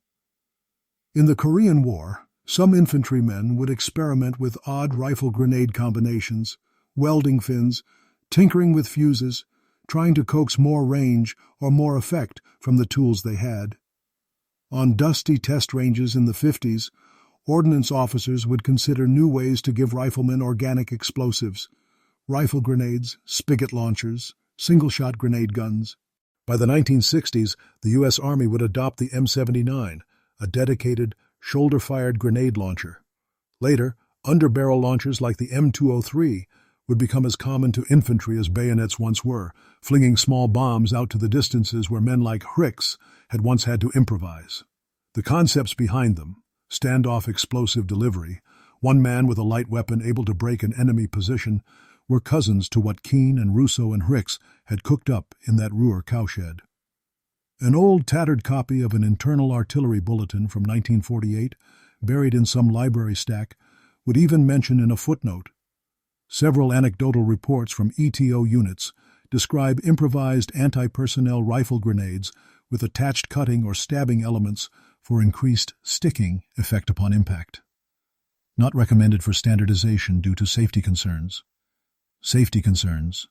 In the Korean War, some infantrymen would experiment with odd rifle grenade combinations, welding fins, tinkering with fuses, trying to coax more range or more effect from the tools they had. On dusty test ranges in the 50s, ordnance officers would consider new ways to give riflemen organic explosives, rifle grenades, spigot launchers, single-shot grenade guns. By the 1960s, the U.S. Army would adopt the M79, a dedicated, shoulder-fired grenade launcher. Later, underbarrel launchers like the M203 would become as common to infantry as bayonets once were, flinging small bombs out to the distances where men like Hrix had once had to improvise. The concepts behind them, standoff explosive delivery, one man with a light weapon able to break an enemy position, were cousins to what Keane and Russo and Hrix had cooked up in that Ruhr cowshed. An old tattered copy of an internal artillery bulletin from 1948, buried in some library stack, would even mention in a footnote. Several anecdotal reports from ETO units describe improvised anti-personnel rifle grenades with attached cutting or stabbing elements for increased sticking effect upon impact. Not recommended for standardization due to safety concerns. Safety concerns.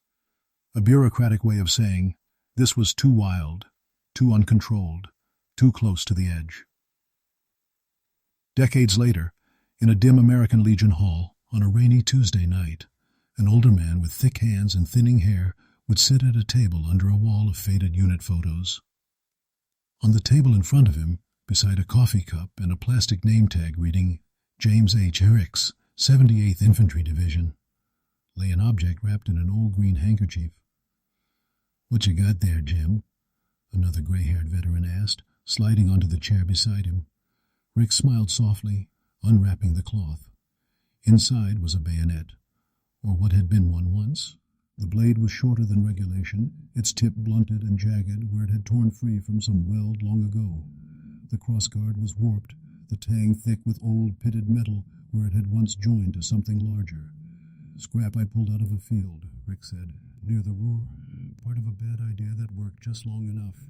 A bureaucratic way of saying this was too wild, too uncontrolled, too close to the edge. Decades later, in a dim American Legion hall, on a rainy Tuesday night, an older man with thick hands and thinning hair would sit at a table under a wall of faded unit photos. On the table in front of him, beside a coffee cup and a plastic name tag reading James H. Hrix, 78th Infantry Division, lay an object wrapped in an old green handkerchief. "What you got there, Jim?" another gray-haired veteran asked, sliding onto the chair beside him. Hrix smiled softly, unwrapping the cloth. Inside was a bayonet, or what had been one once. The blade was shorter than regulation, its tip blunted and jagged where it had torn free from some weld long ago. The crossguard was warped, the tang thick with old pitted metal where it had once joined to something larger. "Scrap I pulled out of a field," Hrix said, "near the Ruhr. Part of a bad idea that worked just long enough."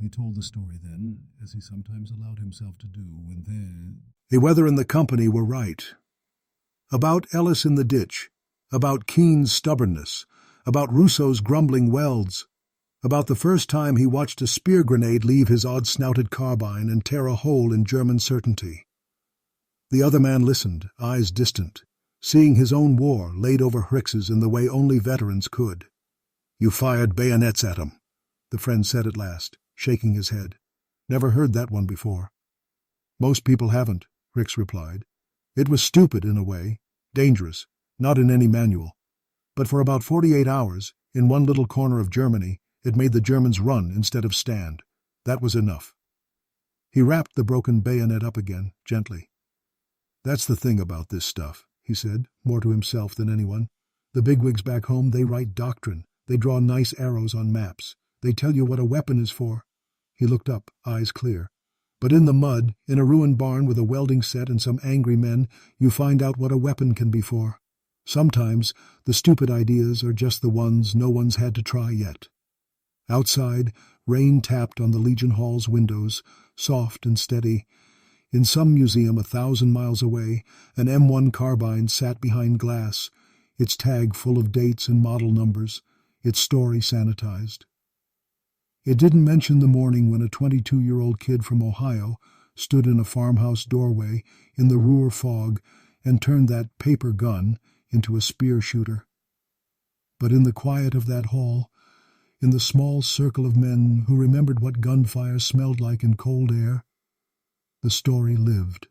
He told the story then, as he sometimes allowed himself to do when the weather and the company were right. About Ellis in the ditch, about Keane's stubbornness, about Russo's grumbling welds, about the first time he watched a spear grenade leave his odd-snouted carbine and tear a hole in German certainty. The other man listened, eyes distant, seeing his own war laid over Hrix's in the way only veterans could. "You fired bayonets at 'em," the friend said at last, shaking his head. "Never heard that one before." "Most people haven't," Hrix replied. "It was stupid in a way, dangerous, not in any manual. But for about 48 hours, in one little corner of Germany, it made the Germans run instead of stand. That was enough." He wrapped the broken bayonet up again, gently. "That's the thing about this stuff," he said, more to himself than anyone. "The bigwigs back home, they write doctrine. They draw nice arrows on maps. They tell you what a weapon is for." He looked up, eyes clear. "But in the mud, in a ruined barn with a welding set and some angry men, you find out what a weapon can be for. Sometimes the stupid ideas are just the ones no one's had to try yet." Outside, rain tapped on the Legion Hall's windows, soft and steady. In some museum 1,000 miles away, an M1 Carbine sat behind glass, its tag full of dates and model numbers, its story sanitized. It didn't mention the morning when a 22-year-old kid from Ohio stood in a farmhouse doorway in the Ruhr fog and turned that paper gun into a spear shooter. But in the quiet of that hall, in the small circle of men who remembered what gunfire smelled like in cold air, the story lived.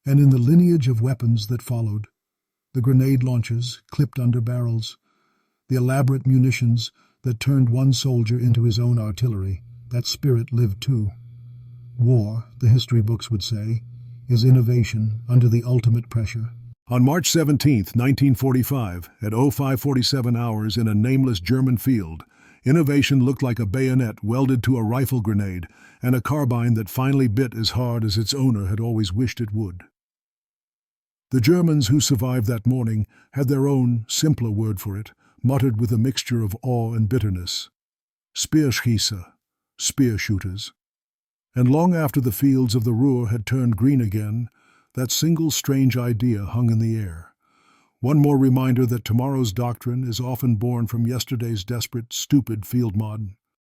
And in the lineage of weapons that followed, the grenade launchers clipped under barrels, the elaborate munitions that turned one soldier into his own artillery, that spirit lived too. War, the history books would say, is innovation under the ultimate pressure. On March 17, 1945, at 0547 hours in a nameless German field, innovation looked like a bayonet welded to a rifle grenade and a carbine that finally bit as hard as its owner had always wished it would. The Germans who survived that morning had their own, simpler word for it, muttered with a mixture of awe and bitterness. Speerschießer, spear shooters. And long after the fields of the Ruhr had turned green again, that single strange idea hung in the air. One more reminder that tomorrow's doctrine is often born from yesterday's desperate, stupid field mod.